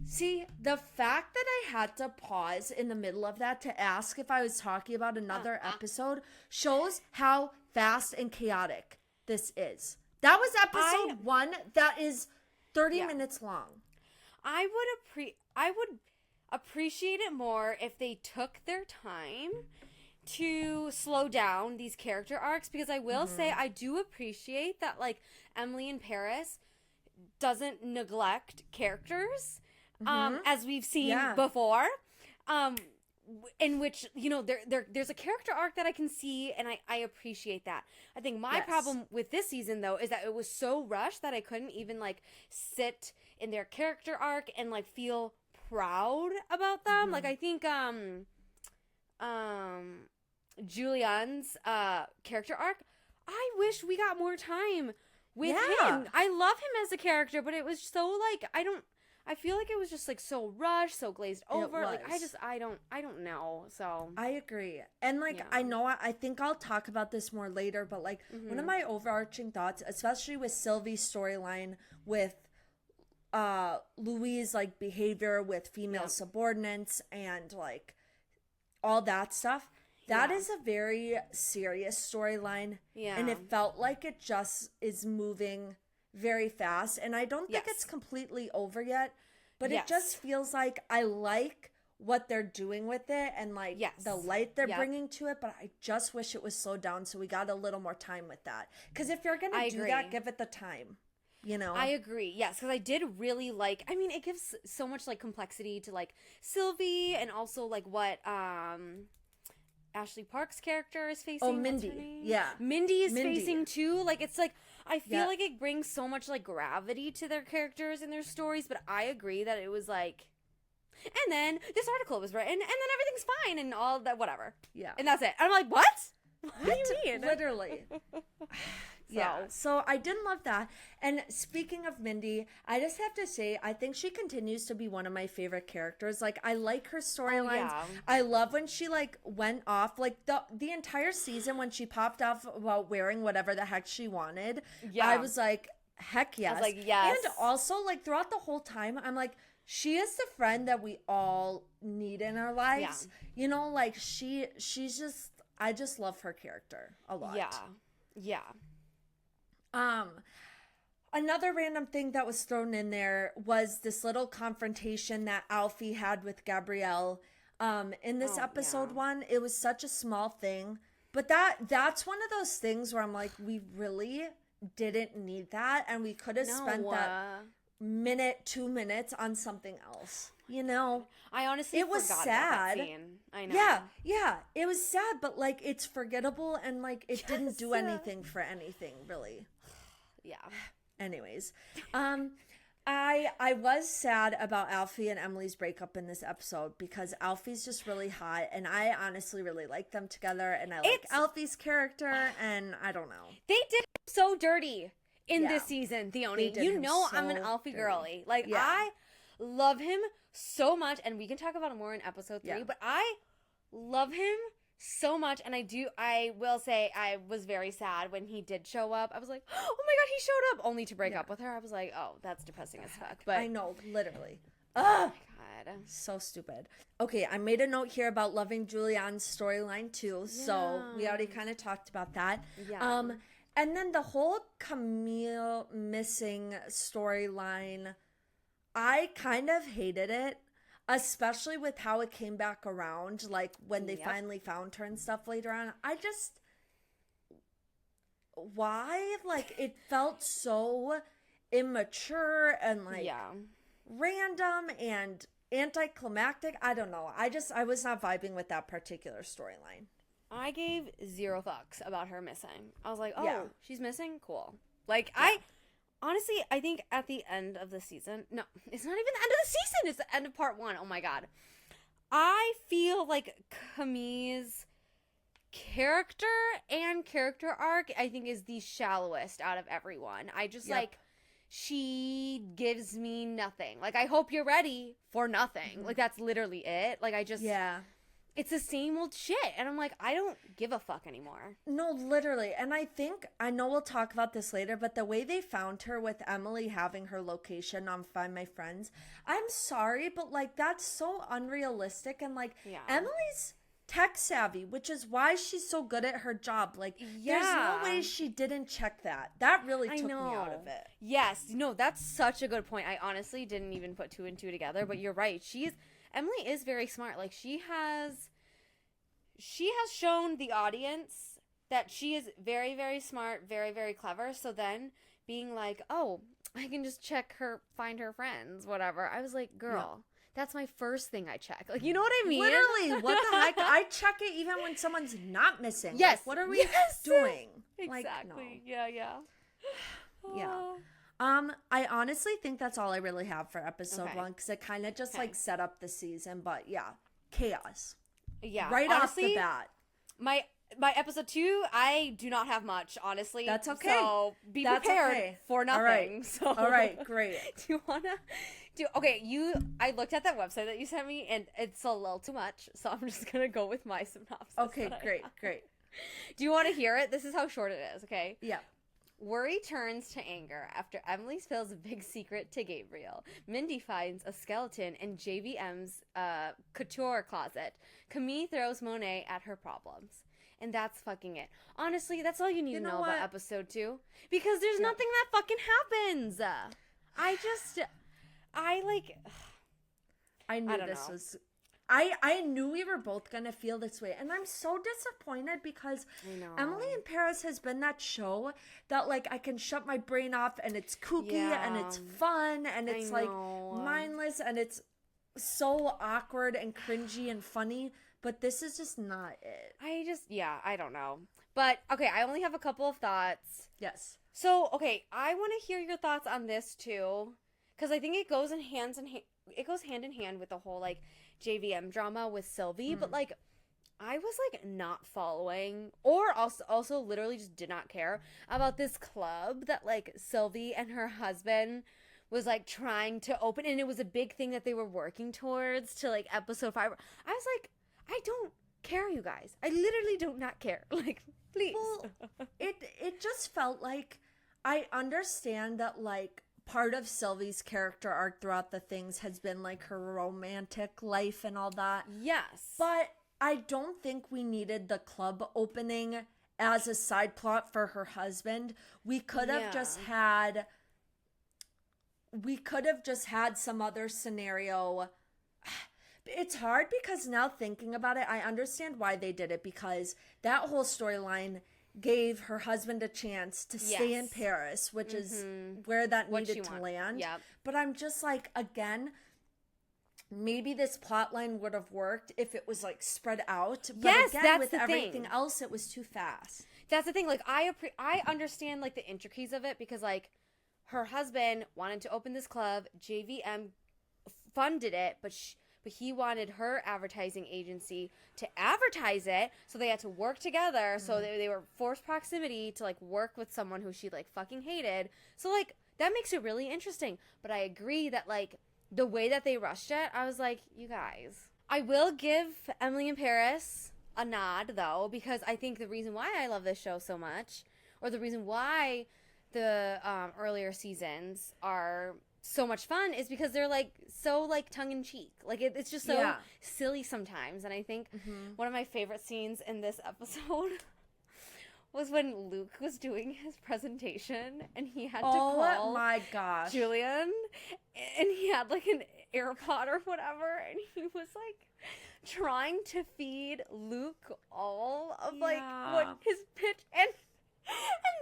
See, the fact that I had to pause in the middle of that to ask if I was talking about another episode shows how fast and chaotic this is. That was episode 1 that is 30 minutes long. I would appreciate it more if they took their time to slow down these character arcs, because I will say I do appreciate that, like, Emily in Paris doesn't neglect characters. As we've seen before, in which, you know, there's a character arc that I can see, and I appreciate that. I think my problem with this season, though, is that it was so rushed that I couldn't even, like, sit in their character arc and, like, feel proud about them. Like, I think Julian's character arc, I wish we got more time with him. I love him as a character, but it was so, like, I feel like it was just, like, so rushed, so glazed over. Like, I don't know. So I agree. And, like, I think I'll talk about this more later, but, like, one of my overarching thoughts, especially with Sylvie's storyline with Louis' like behavior with female subordinates and, like, all that stuff, that is a very serious storyline. Yeah. And it felt like it just is moving very fast, and I don't think it's completely over yet, but it just feels like I like what they're doing with it, and, like, the light they're bringing to it, but I just wish it was slowed down so we got a little more time with that, because if you're gonna do that, give it the time, you know. I agree, yes, because I did really like, I mean, it gives so much, like, complexity to, like, Sylvie, and also, like, what Ashley Park's character is facing. Oh, Mindy. Yeah. Mindy is facing too. Like, it's like, I feel like it brings so much, like, gravity to their characters and their stories, but I agree that it was like, and then this article was written, and then everything's fine, and all that, whatever. Yeah. And that's it. And I'm like, what? What do you mean? Literally. So I didn't love that. And speaking of Mindy, I just have to say, I think she continues to be one of my favorite characters. Like, I like her storylines. I love when she, like, went off, like, the entire season when she popped off about wearing whatever the heck she wanted. I was like, heck yes. I was like, yes. And also, like, throughout the whole time, I'm like, she is the friend that we all need in our lives. You know, like, she's just, I just love her character a lot. Yeah. Another random thing that was thrown in there was this little confrontation that Alfie had with Gabrielle in this episode 1. It was such a small thing, but that's one of those things where I'm like, we really didn't need that, and we could have spent that minute, 2 minutes on something else. You know, I honestly forgot sad. About that scene. I know. Yeah, it was sad, but, like, it's forgettable, and, like, it didn't do anything for anything, really. Yeah. Anyways, I was sad about Alfie and Emily's breakup in this episode because Alfie's just really hot, and I honestly really like them together, and I like Alfie's character, and I don't know. They did him so dirty in this season, Theoni. You know, I'm an Alfie girly. Like, I love him so much, and we can talk about it more in episode 3, but I love him so much, and I will say I was very sad when he did show up. I was like, oh my god, he showed up, only to break up with her. I was like, oh, that's depressing as fuck. But I know, literally. Oh my god, so stupid. Okay, I made a note here about loving Julianne's storyline too, so we already kind of talked about that. And then the whole Camille missing storyline, I kind of hated it. Especially with how it came back around, like, when they finally found her and stuff later on. Why? Like, it felt so immature and, like, random and anticlimactic. I don't know. I was not vibing with that particular storyline. I gave 0 fucks about her missing. I was like, oh, she's missing? Cool. Like, honestly, I think at the end of the season, no, it's not even the end of the season. It's the end of part 1. Oh my God. I feel like Camille's character and character arc, I think, is the shallowest out of everyone. I just like, she gives me nothing. Like, I hope you're ready for nothing. Like, that's literally it. Like, I just, it's the same old shit. And I'm like, I don't give a fuck anymore. No, literally. And I know we'll talk about this later, but the way they found her with Emily having her location on Find My Friends, I'm sorry, but like, that's so unrealistic. And like, Emily's tech savvy, which is why she's so good at her job. Like, there's no way she didn't check that. That really took me out of it. Yes. No, that's such a good point. I honestly didn't even put 2 and 2 together, but you're right. Emily is very smart. Like, she has shown the audience that she is very, very smart, very, very clever. So then being like, oh, I can just find her friends, whatever. I was like, girl, that's my first thing I check. Like, you know what I mean? Literally, what the heck? I check it even when someone's not missing. Yes. Like, what are we doing? Exactly. Like, no. Yeah. Yeah. I honestly think that's all I really have for episode 1, because it kind of just like set up the season. But yeah, chaos. Yeah, right honestly, off the bat. My episode 2, I do not have much, honestly. That's okay. So be prepared for nothing. All right. So all right, great. Do you wanna do? Okay, I looked at that website that you sent me, and it's a little too much. So I'm just gonna go with my synopsis. Okay, great. Do you want to hear it? This is how short it is. Okay. Yeah. Worry turns to anger after Emily spills a big secret to Gabriel. Mindy finds a skeleton in JVM's couture closet. Camille throws Monet at her problems. And that's fucking it. Honestly, that's all you need to know about episode 2. Because there's nothing that fucking happens. I knew this was... I knew we were both going to feel this way. And I'm so disappointed because Emily in Paris has been that show that, like, I can shut my brain off and it's kooky and it's fun and it's, like, mindless and it's so awkward and cringy and funny. But this is just not it. I don't know. But, okay, I only have a couple of thoughts. Yes. So, okay, I want to hear your thoughts on this, too. Because I think it goes hand in hand with the whole, like, JVM drama with Sylvie, but like I was like not following or also literally just did not care about this club that like Sylvie and her husband was like trying to open, and it was a big thing that they were working towards to like episode 5. I was like, I don't care, you guys. I literally do not care. Like, please. Well, it just felt like I understand that like part of Sylvie's character arc throughout the things has been like her romantic life and all that. Yes. But I don't think we needed the club opening as a side plot for her husband. We could have just had some other scenario. It's hard because now thinking about it, I understand why they did it, because that whole storyline gave her husband a chance to stay in Paris, which is where that needed to land. Yep. But I'm just like, again, maybe this plot line would have worked if it was like spread out. But again, that's with the everything thing. else, it was too fast. That's the thing. Like, I understand like the intricacies of it, because like her husband wanted to open this club, JVM funded it, but he wanted her advertising agency to advertise it, so they had to work together. So they were forced proximity to like work with someone who she like fucking hated. So like that makes it really interesting. But I agree that like the way that they rushed it, I was like, you guys. I will give Emily in Paris a nod though, because I think the reason why I love this show so much, or the reason why the earlier seasons are so much fun, is because they're like so like tongue-in-cheek. Like it's just so silly sometimes. And I think one of my favorite scenes in this episode was when Luke was doing his presentation and he had to call my gosh, Julian, and he had like an AirPod or whatever, and he was like trying to feed Luke all of like what his pitch, and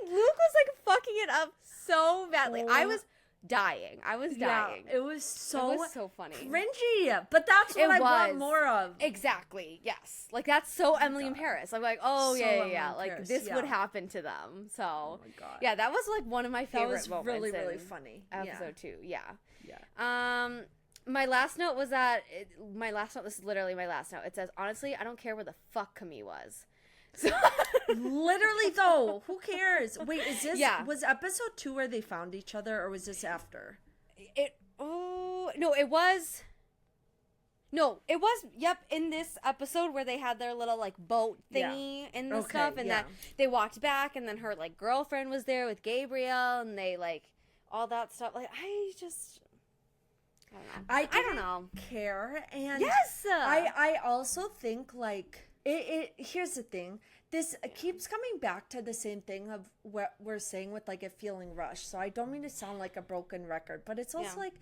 Luke was like fucking it up so badly. I was dying. I was dying. Yeah, it was so funny. Cringy, but that's what I want more of. Exactly. Yes. Like that's so Emily in Paris. I'm like, oh So yeah. Like Paris, this would happen to them. So oh my God. Yeah, that was like one of my favorite moments. Really, really funny. Episode 2. Yeah. Yeah. My last note was that this is literally my last note. It says, honestly, I don't care where the fuck Camille was. So literally though, who cares? Wait, is this was episode 2 where they found each other, or was this after? It was in this episode where they had their little like boat thingy and the stuff, and that they walked back, and then her like girlfriend was there with Gabriel, and they like all that stuff. Like I don't know. Care, and yes, I also think like it here's the thing. This keeps coming back to the same thing of what we're saying with like it feeling rushed. So I don't mean to sound like a broken record, but it's also like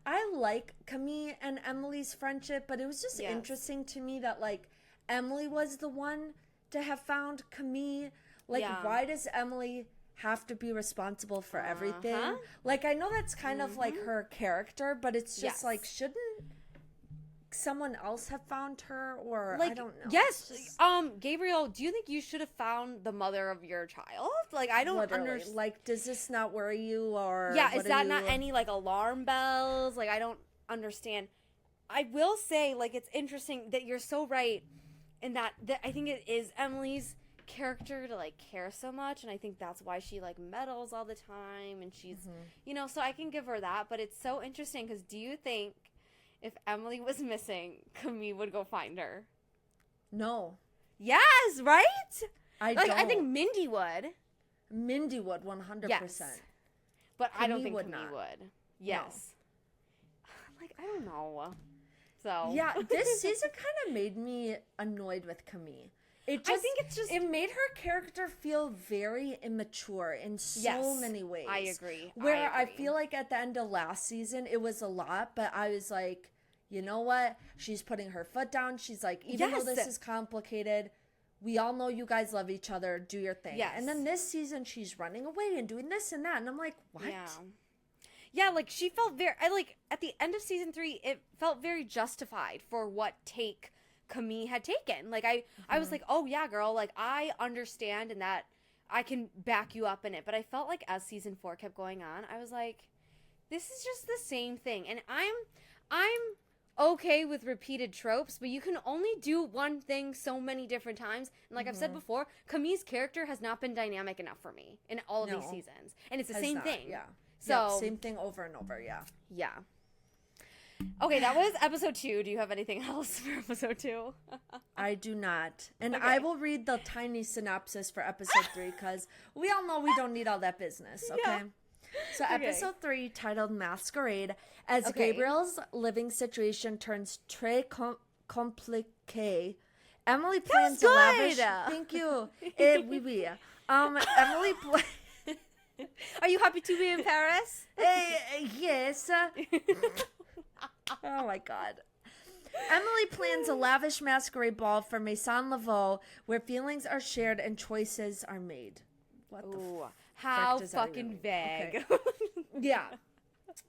I like Camille and Emily's friendship, but it was just interesting to me that like Emily was the one to have found Camille. Like why does Emily have to be responsible for everything? Like I know that's kind of like her character, but it's just like shouldn't someone else have found her, or like, I don't know. Yes. Gabriel, do you think you should have found the mother of your child? Like I don't understand. Like does this not worry you, or is that not any like alarm bells? Like I don't understand. I will say like it's interesting that you're so right in that I think it is Emily's character to like care so much, and I think that's why she like meddles all the time, and she's so I can give her that. But it's so interesting because do you think if Emily was missing, Camille would go find her? No. Yes, right? I think Mindy would. Mindy would 100%. Yes. But Camille I don't think would Camille not. would. Yes. No. Like I don't know. So yeah, this season kind of made me annoyed with Camille. I think it made her character feel very immature in so many ways. I agree. Where I feel like at the end of last season it was a lot, but I was like, you know what? She's putting her foot down. She's like, even though this is complicated, we all know you guys love each other. Do your thing. Yes. And then this season she's running away and doing this and that, and I'm like, what? Yeah, like she felt at the end of season 3, it felt very justified for what take Camille had taken. Like I was like, oh yeah, girl, like I understand and that I can back you up in it. But I felt like as season 4 kept going on, I was like, this is just the same thing. And I'm okay with repeated tropes, but you can only do one thing so many different times. And like I've said before, Camille's character has not been dynamic enough for me in all of these seasons. And it's the same thing. Yeah. So same thing over and over, yeah. Yeah. Okay, that was episode 2. Do you have anything else for episode 2? I do not. And I will read the tiny synopsis for episode 3 because we all know we don't need all that business, okay? Yeah. So episode 3, titled Masquerade, as Gabriel's living situation turns très compliqué, Emily plans a lavish... Thank you. Oui, oui. Emily... Are you happy to be in Paris? Yes. Oh my God. Emily plans a lavish masquerade ball for Maison Laveau where feelings are shared and choices are made. What the how fucking vague. Okay. Yeah.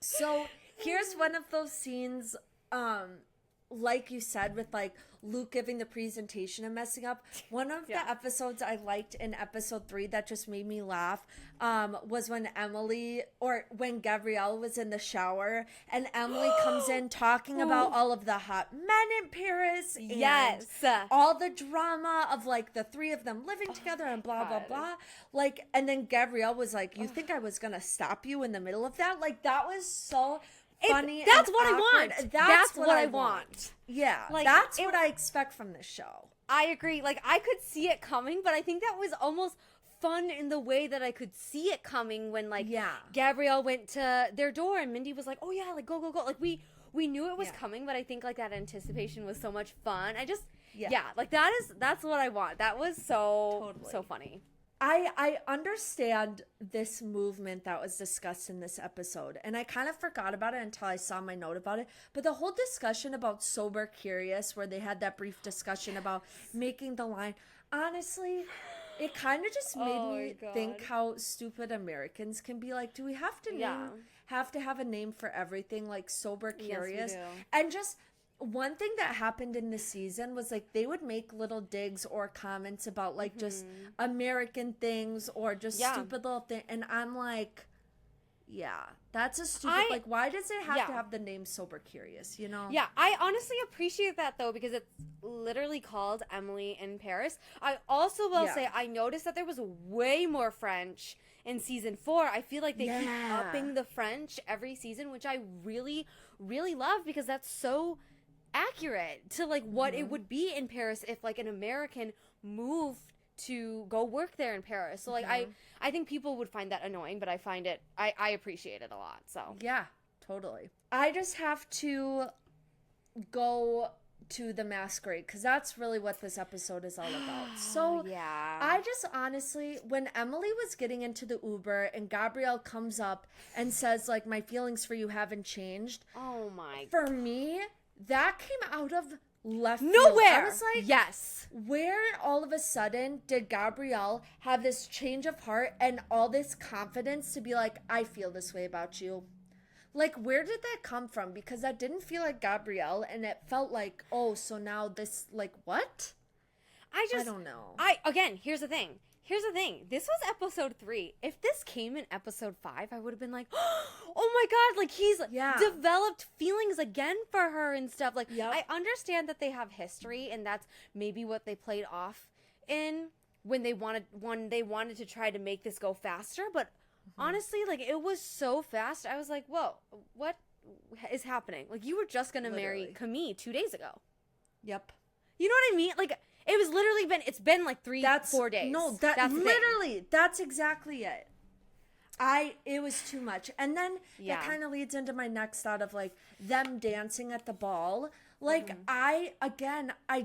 So here's one of those scenes, like you said, with like Luke giving the presentation and messing up. One of the episodes I liked in episode 3 that just made me laugh was when when Gabrielle was in the shower and Emily comes in talking about all of the hot men in Paris and all the drama of like the 3 of them living together and blah blah blah. Like, and then Gabrielle was like, you think I was gonna stop you in the middle of that? Like, that was so funny. That's what awkward. I want. That's what I want. Yeah, like, that's what I expect from this show. I agree. Like, I could see it coming, but I think that was almost fun in the way that I could see it coming when, like, Gabrielle went to their door and Mindy was like, oh yeah, like go go go. Like we knew it was coming, but I think like that anticipation was so much fun. I just like that's what I want. That was so funny. I understand this movement that was discussed in this episode, and I kind of forgot about it until I saw my note about it. But the whole discussion about sober curious, where they had that brief discussion about making the line, honestly, It kind of just made Oh my me God. think how stupid Americans can be. Like, do we have to have a name for everything? Like, sober curious. Yes, we do. And just one thing that happened in the season was like they would make little digs or comments about like just American things or just stupid little thing, and I'm like, yeah, that's a stupid. Like, why does it have to have the name sober curious? You know? Yeah, I honestly appreciate that though, because it's literally called Emily in Paris. I also will say I noticed that there was way more French in season 4. I feel like they keep upping the French every season, which I really, really love, because that's so accurate to like what it would be in Paris if like an American moved to go work there in Paris. So like I think people would find that annoying, but I find it I appreciate it a lot. So yeah, totally. I just have to go to the masquerade because that's really what this episode is all about. So yeah, I just honestly, when Emily was getting into the Uber and Gabrielle comes up and says like, my feelings for you haven't changed. Oh my. For me, that came out of left field. Nowhere. I was like, yes. Where all of a sudden did Gabrielle have this change of heart and all this confidence to be like, I feel this way about you? Like, where did that come from? Because that didn't feel like Gabrielle, and it felt like, oh, so now this, like, what? I don't know. Again, here's the thing. This was episode 3. If this came in episode 5, I would have been like, oh my God, like he's developed feelings again for her and stuff. Like, I understand that they have history, and that's maybe what they played off in when they wanted to try to make this go faster. But honestly, like, it was so fast. I was like, whoa, what is happening? Like, you were just going to marry Camille 2 days ago. Yep. You know what I mean? Like, it was literally it's been like 4 days. No, that's literally, that's exactly it. It was too much. And then that kind of leads into my next thought of like them dancing at the ball. Like I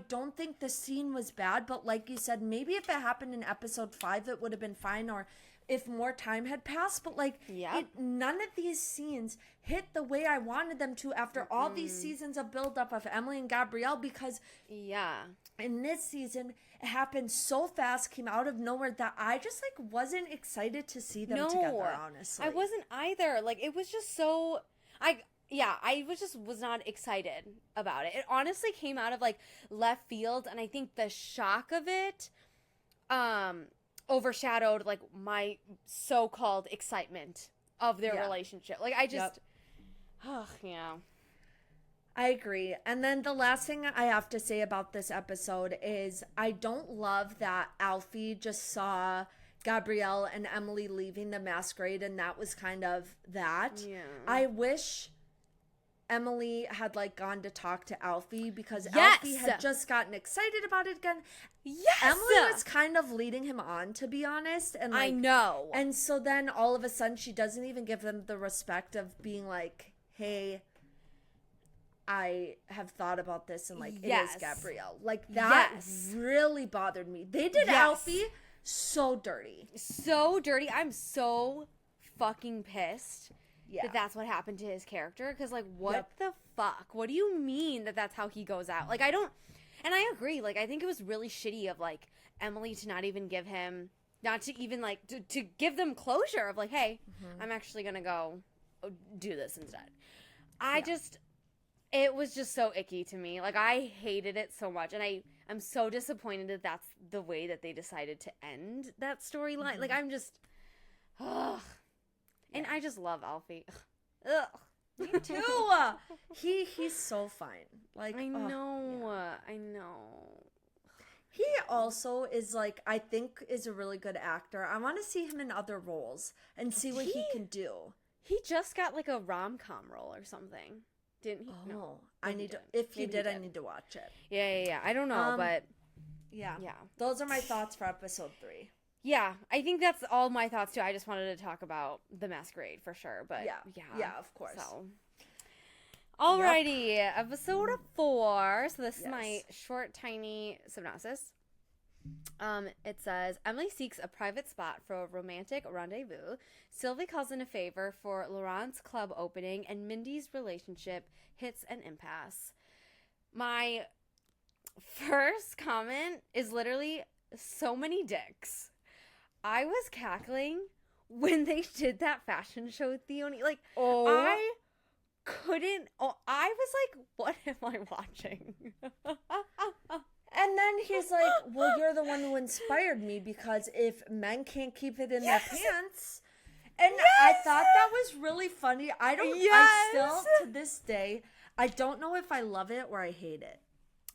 don't think the scene was bad, but like you said, maybe if it happened in episode 5, it would have been fine, or if more time had passed. But like none of these scenes hit the way I wanted them to after all these seasons of buildup of Emily and Gabrielle, because in this season it happened so fast, came out of nowhere, that I just like wasn't excited to see them together, honestly. I wasn't either. Like, it was just so I was not excited about it. It honestly came out of like left field, and I think the shock of it overshadowed like my so-called excitement of their relationship. Like, I just I agree. And then the last thing I have to say about this episode is I don't love that Alfie just saw Gabrielle and Emily leaving the masquerade, and that was kind of that. Yeah. I wish Emily had like gone to talk to Alfie, because Alfie had just gotten excited about it again. Yes. Emily was kind of leading him on, to be honest. And like, I know. And so then all of a sudden she doesn't even give them the respect of being like, hey, I have thought about this, and like it is Gabrielle. Like, that really bothered me. They did Alfie so dirty. So dirty. I'm so fucking pissed that that's what happened to his character. Because like, what the fuck? What do you mean that that's how he goes out? Like, I don't, and I agree. Like, I think it was really shitty of like Emily to not even give him, not to even like to give them closure of like, hey, I'm actually gonna go do this instead. It was just so icky to me. Like, I hated it so much, and I'm so disappointed that that's the way that they decided to end that storyline. Like, I'm just, ugh. And I just love Alfie. Ugh. Me too. He's so fine. Like, I know. I know. He also is like, I think is a really good actor. I want to see him in other roles and see what he can do. He just got like a rom-com role or something. Didn't he? Oh, no. I need to. If he did, I need to watch it. Yeah. I don't know, but yeah. Those are my thoughts for episode 3. Yeah, I think that's all my thoughts too. I just wanted to talk about the masquerade for sure, but yeah, of course. So, alrighty, episode 4. So this is my short, tiny synopsis. It says, Emily seeks a private spot for a romantic rendezvous. Sylvie calls in a favor for Laurent's club opening, and Mindy's relationship hits an impasse. My first comment is literally so many dicks. I was cackling when they did that fashion show with Theoni. Like, Oh. I couldn't. Oh, I was like, what am I watching? And then he's like, well, you're the one who inspired me because if men can't keep it in their pants. And I thought that was really funny. I still, to this day, I don't know if I love it or I hate it.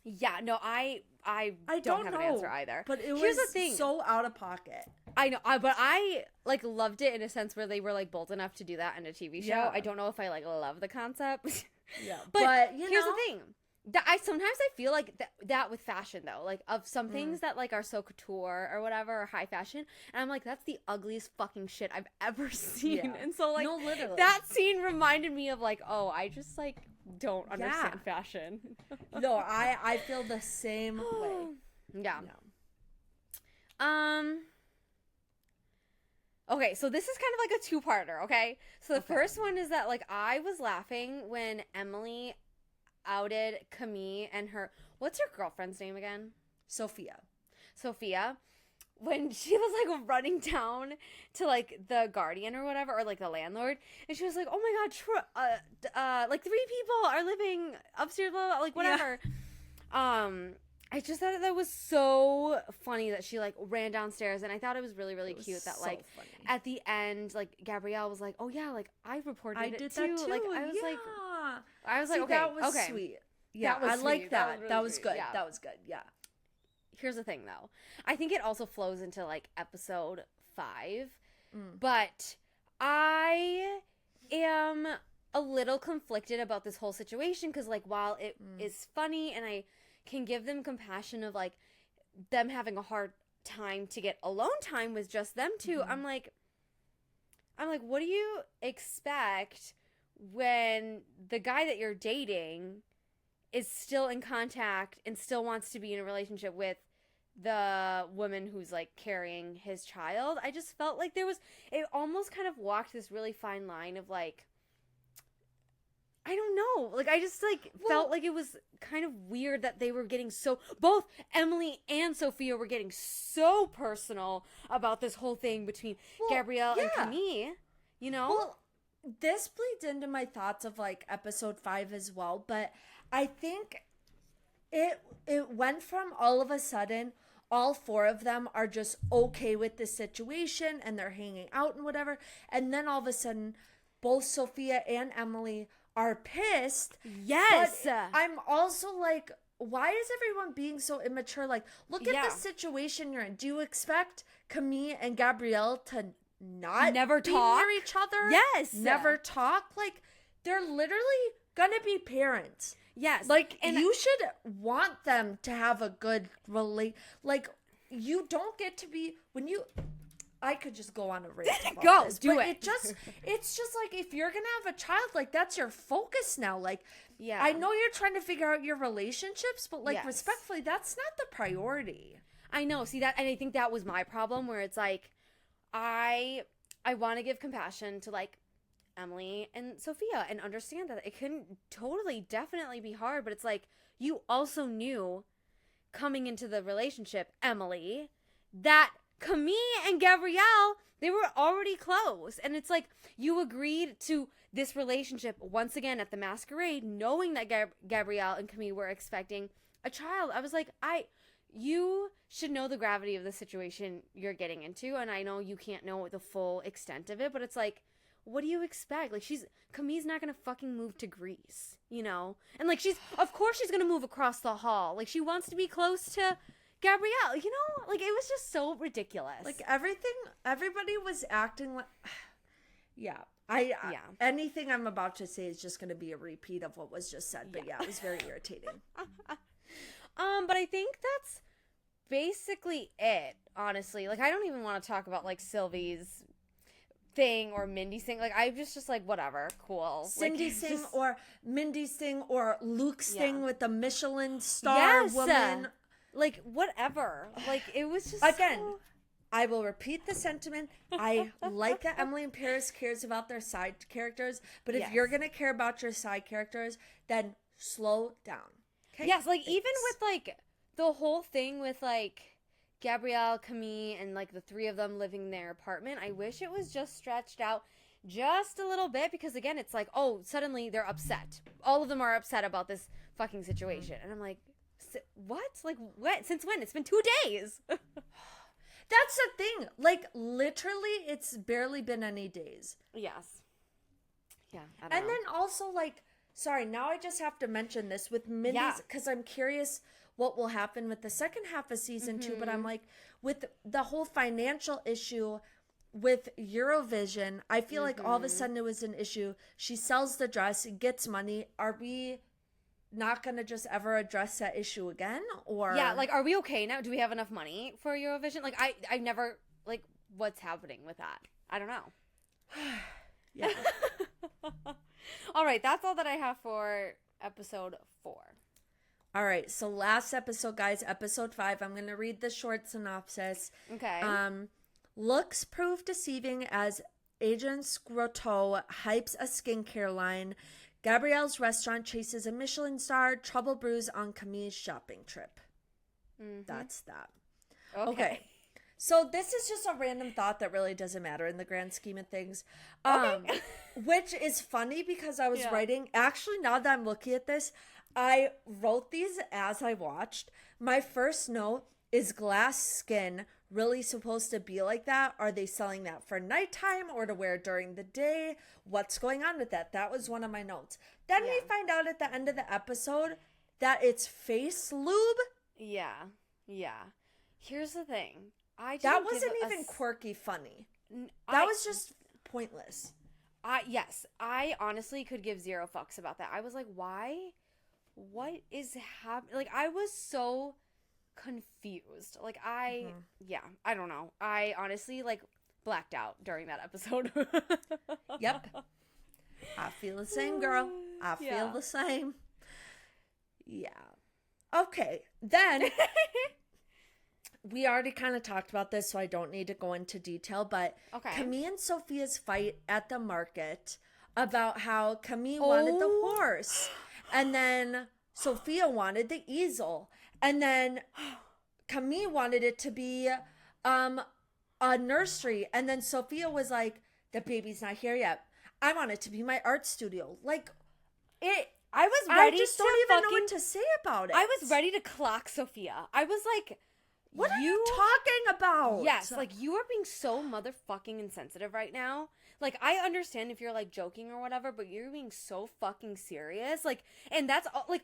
Yeah, no, I don't have an answer either. But Here's was the thing. so out of pocket. I know, but I like loved it in a sense where they were like bold enough to do that in a TV show. Yeah. I don't know if I like love the concept. Yeah, but here's the thing. That sometimes I feel like that with fashion though, like of some things that like are so couture or whatever or high fashion, and I'm like, that's the ugliest fucking shit I've ever seen. Yeah. And so like, no, literally, that scene reminded me of like, oh, I just like don't understand fashion. No, I feel the same way. Yeah. Okay, so this is kind of like a two-parter, okay? So the first one is that, like, I was laughing when Emily outed Camille and her... What's her girlfriend's name again? Sophia. When she was, like, running down to, like, the guardian or whatever, or, like, the landlord, and she was like, oh my god, like, 3 people are living upstairs, blah, blah, blah, like, whatever. Yeah. I just thought that was so funny that she, like, ran downstairs, and I thought it was really, really cute that, like, funny. At the end, like, Gabrielle was like, oh, yeah, like, I reported it, did too. that, too. Like, I was like, See, okay, that was okay. sweet. Yeah, That was I like sweet. that. That was sweet. good. Yeah. That was good, yeah. Here's the thing, though. I think it also flows into, like, episode 5, but I am a little conflicted about this whole situation, because, like, while it is funny, and I can give them compassion of, like, them having a hard time to get alone time with just them two, I'm like, what do you expect when the guy that you're dating is still in contact and still wants to be in a relationship with the woman who's, like, carrying his child? I just felt like it almost kind of walked this really fine line of, like, I don't know. Like, I just, like, felt like it was kind of weird that they were getting both Emily and Sophia were getting so personal about this whole thing between Gabrielle and Camille, you know? Well, this bleeds into my thoughts of, like, episode 5 as well, but I think it went from all of a sudden, all 4 of them are just okay with the situation and they're hanging out and whatever, and then all of a sudden, both Sophia and Emily are pissed. Yes. But I'm also like, why is everyone being so immature? Like, look at the situation you're in. Do you expect Camille and Gabrielle to never be talk near each other? Yes. Never talk? Like, they're literally gonna be parents. Yes. Like, and you should want them to have a good like, you don't get to be I could just go on a rant about this. Do but it. It's just like, if you're gonna have a child, like, that's your focus now. Like, yeah, I know you're trying to figure out your relationships, but, like, respectfully, that's not the priority. I know. See that, and I think that was my problem, where it's like, I want to give compassion to, like, Emily and Sophia and understand that it can definitely be hard, but it's like, you also knew coming into the relationship, Emily, that Camille and Gabrielle, they were already close. And it's like, you agreed to this relationship once again at the masquerade, knowing that Gabrielle and Camille were expecting a child. I was like, you should know the gravity of the situation you're getting into. And I know you can't know the full extent of it, but it's like, what do you expect? Like, Camille's not gonna fucking move to Greece, you know? And, like, of course she's gonna move across the hall. Like, she wants to be close to Gabrielle, you know? Like, it was just so ridiculous. Like, everybody was acting like, anything I'm about to say is just going to be a repeat of what was just said, but it was very irritating. But I think that's basically it, honestly. Like, I don't even want to talk about, like, Sylvie's thing or Mindy's thing. Like, I'm just like, whatever, cool. Cindy's thing or Mindy's thing or Luke's thing with the Michelin star woman. Like, whatever. Like, it was just again. I will repeat the sentiment. I like that Emily in Paris cares about their side characters, but if you're gonna care about your side characters, then slow down. Okay? Yes, like, even with, like, the whole thing with, like, Gabrielle, Camille, and like the three of them living in their apartment. I wish it was just stretched out just a little bit, because again, it's like, oh, suddenly they're upset. All of them are upset about this fucking situation. And I'm like, what? Like, what? Since when? It's been 2 days. That's the thing. Like, literally, it's barely been any days. Yes. Yeah. And then also, like, sorry, now I just have to mention this with Mindy's, because I'm curious what will happen with the second half of season 2, but I'm like, with the whole financial issue with Eurovision, I feel like all of a sudden it was an issue. She sells the dress, gets money. Are we not going to just ever address that issue again? Or yeah, like, are we okay now? Do we have enough money for Eurovision? Like, I never, like, what's happening with that? I don't know. Yeah. All right, that's all that I have for episode 4. All right, so last episode, guys, episode 5. I'm going to read the short synopsis. Okay. Looks prove deceiving as Agent Scroto hypes a skincare line. Gabrielle's restaurant chases a Michelin star. Trouble brews on Camille's shopping trip. That's that. Okay. So this is just a random thought that really doesn't matter in the grand scheme of things. Which is funny because I was writing, actually, now that I'm looking at this, I wrote these as I watched. My first note is glass skin really supposed to be like that? Are they selling that for nighttime or to wear during the day? What's going on with that? That was one of my notes. Then we find out at the end of the episode that it's face lube. Yeah. Here's the thing. That wasn't even quirky funny. That was just pointless. Yes, I honestly could give 0 fucks about that. I was like, why? What is happening? Like, I was so confused. Like, I don't know. I honestly, like, blacked out during that episode. Yep. I feel the same, girl. I feel the same. Yeah. Okay. Then we already kind of talked about this, so I don't need to go into detail, but Camille and Sophia's fight at the market about how Camille wanted the horse, and then Sophia wanted the easel, and then Camille wanted it to be a nursery, and then Sophia was like, the baby's not here yet. I want it to be my art studio. Like, I was ready. I just don't even know what to say about it. I was ready to clock Sophia. I was like, what are you talking about? Yes, like, you are being so motherfucking insensitive right now. Like, I understand if you're, like, joking or whatever, but you're being so fucking serious. Like, and that's all, like,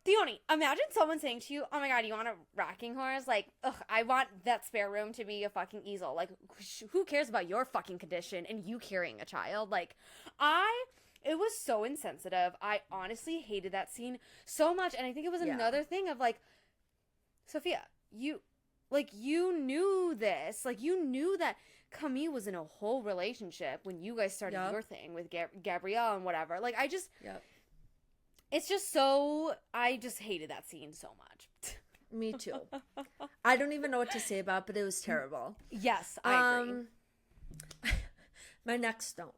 Theoni, imagine someone saying to you, oh my god, you want a rocking horse? Like, ugh, I want that spare room to be a fucking easel. Like, who cares about your fucking condition and you carrying a child? Like, it was so insensitive. I honestly hated that scene so much. And I think it was another thing of, like, Sophia, you knew this. Like, you knew that Camille was in a whole relationship when you guys started your thing with Gabrielle and whatever. Like, I just... It's just so... I just hated that scene so much. Me too. I don't even know what to say about it, but it was terrible. Yes, I agree. My next note.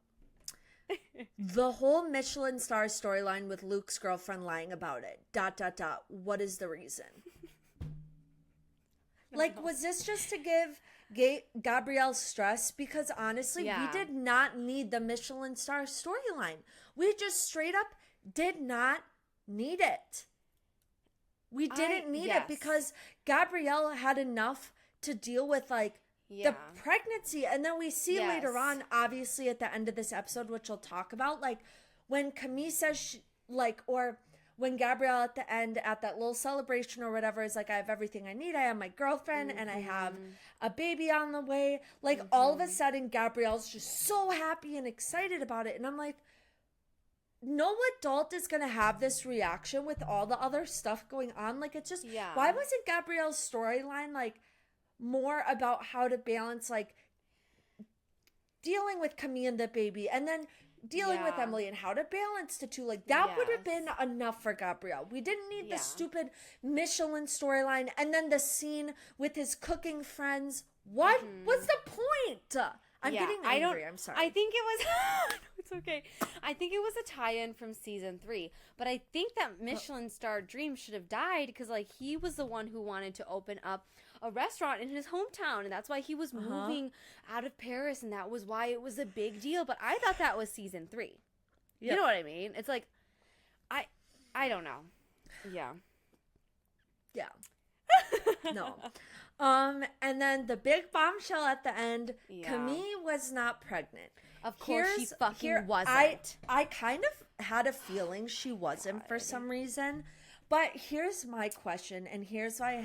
The whole Michelin star storyline with Luke's girlfriend lying about it. ... What is the reason? Like, was this just to give Gabrielle stress? Because honestly, we did not need the Michelin star storyline. We just straight up did not need it. We didn't need it because Gabrielle had enough to deal with, like, the pregnancy. And then we see later on, obviously at the end of this episode, which we'll talk about, like, when Camille says, or when Gabrielle at the end, at that little celebration or whatever, is like, I have everything I need. I have my girlfriend and I have a baby on the way. Like, all of a sudden, Gabrielle's just so happy and excited about it. And I'm like, no adult is going to have this reaction with all the other stuff going on. Like, it's just, why wasn't Gabrielle's storyline, like, more about how to balance, like, dealing with Camille and the baby and then dealing with Emily and how to balance the two? Like, that would have been enough for Gabrielle. We didn't need the stupid Michelin storyline and then the scene with his cooking friends. What? What's the point? I'm getting angry. I'm sorry. I think it was... It's okay. I think it was a tie-in from season 3. But I think that Michelin star dream should have died because, like, he was the one who wanted to open up a restaurant in his hometown, and that's why he was moving out of Paris, and that was why it was a big deal. But I thought that was season 3. Yep. You know what I mean? It's like, I don't know. Yeah. Yeah. No. And then the big bombshell at the end, Camille was not pregnant. Of course she fucking wasn't. I kind of had a feeling she wasn't for some reason. But here's my question, and here's why I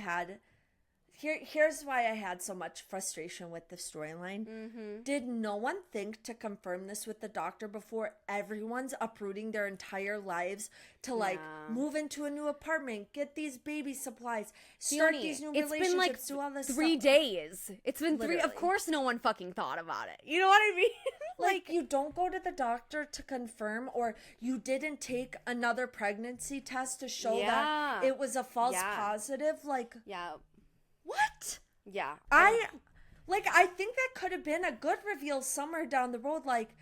had so much frustration with the storyline. Mm-hmm. Did no one think to confirm this with the doctor before everyone's uprooting their entire lives to move into a new apartment, get these baby supplies, start these new relationships, do all this 3 stuff? days. It's been Literally. 3. Of course no one fucking thought about it. You know what I mean? Like, you don't go to the doctor to confirm, or you didn't take another pregnancy test to show that it was a false positive. Like, what? Yeah. I think that could have been a good reveal somewhere down the road. Like,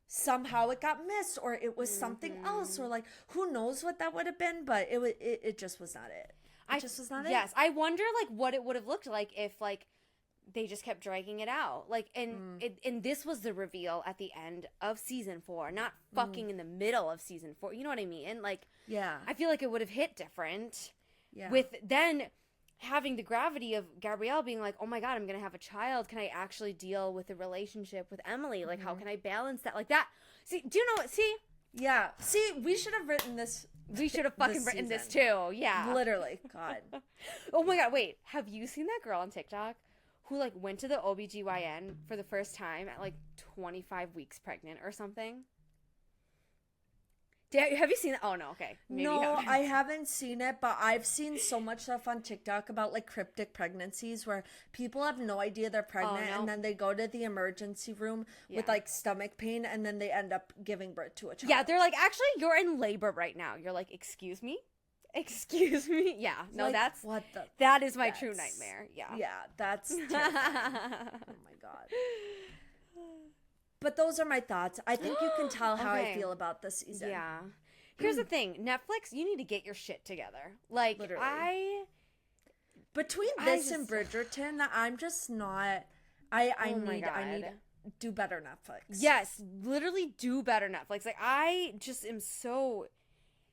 somehow it got missed, or it was something else, or like, who knows what that would have been, but it just was not it. It just was not it. Yes. I wonder, like, what it would have looked like if, like, they just kept dragging it out. Like, and this was the reveal at the end of season 4, not fucking in the middle of season 4. You know what I mean? Like, I feel like it would have hit different. Yeah. With then having the gravity of Gabrielle being like, oh my God, I'm going to have a child. Can I actually deal with the relationship with Emily? Like, how can I balance that? Like that. See, do you know what? See? Yeah. See, we should have written this. We should have fucking written this too. Yeah. Literally. God. Oh my God. Wait, have you seen that girl on TikTok who like went to the OBGYN for the first time at like 25 weeks pregnant or something? Have you seen that? Oh, no. Okay. Maybe no, I haven't seen it, but I've seen so much stuff on TikTok about like cryptic pregnancies where people have no idea they're pregnant and then they go to the emergency room with like stomach pain and then they end up giving birth to a child. Yeah, they're like, actually, you're in labor right now. You're like, excuse me? Excuse me? Yeah. No, like, that is my true nightmare. Yeah. Yeah, that's terrifying. Oh my God. But those are my thoughts. I think you can tell how I feel about this season. Yeah. Here's the thing. Netflix, you need to get your shit together. Like, literally. Between this and Bridgerton, I'm just not... I need do better Netflix. Yes. Literally do better Netflix. Like, I just am so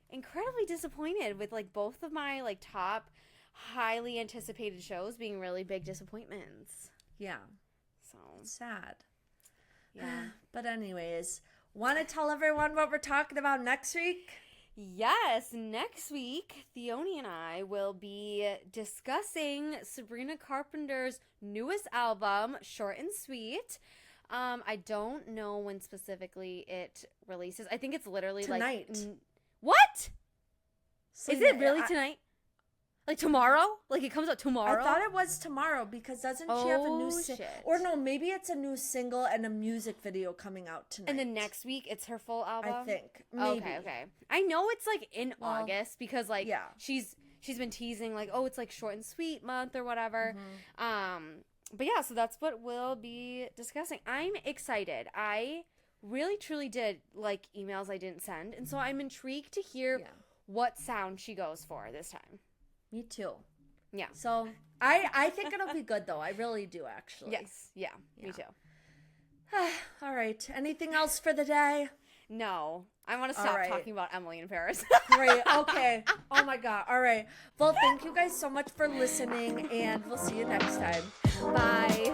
incredibly disappointed with, like, both of my, like, top highly anticipated shows being really big disappointments. Yeah. So. Sad. Yeah. But anyways, want to tell everyone what we're talking about next week? Yes, next week, Theoni and I will be discussing Sabrina Carpenter's newest album, Short and Sweet. I don't know when specifically it releases. I think it's literally tonight. What? So is it really tonight? Like tomorrow? Like it comes out tomorrow? I thought it was tomorrow because doesn't she have a new single? Or no, maybe it's a new single and a music video coming out tonight. And then next week it's her full album? I think. Maybe. Okay. I know it's like in August because like she's been teasing like, oh, it's like Short and Sweet month or whatever. Mm-hmm. But yeah, so that's what we'll be discussing. I'm excited. I really truly did like emails I didn't send. And so I'm intrigued to hear what sound she goes for this time. Me too. Yeah. So I think it'll be good though. I really do actually. Yes. Yeah. Me too. All right. Anything else for the day? No. I want to stop talking about Emily in Paris. Great. Okay. Oh my God. All right. Well, thank you guys so much for listening and we'll see you next time. Bye.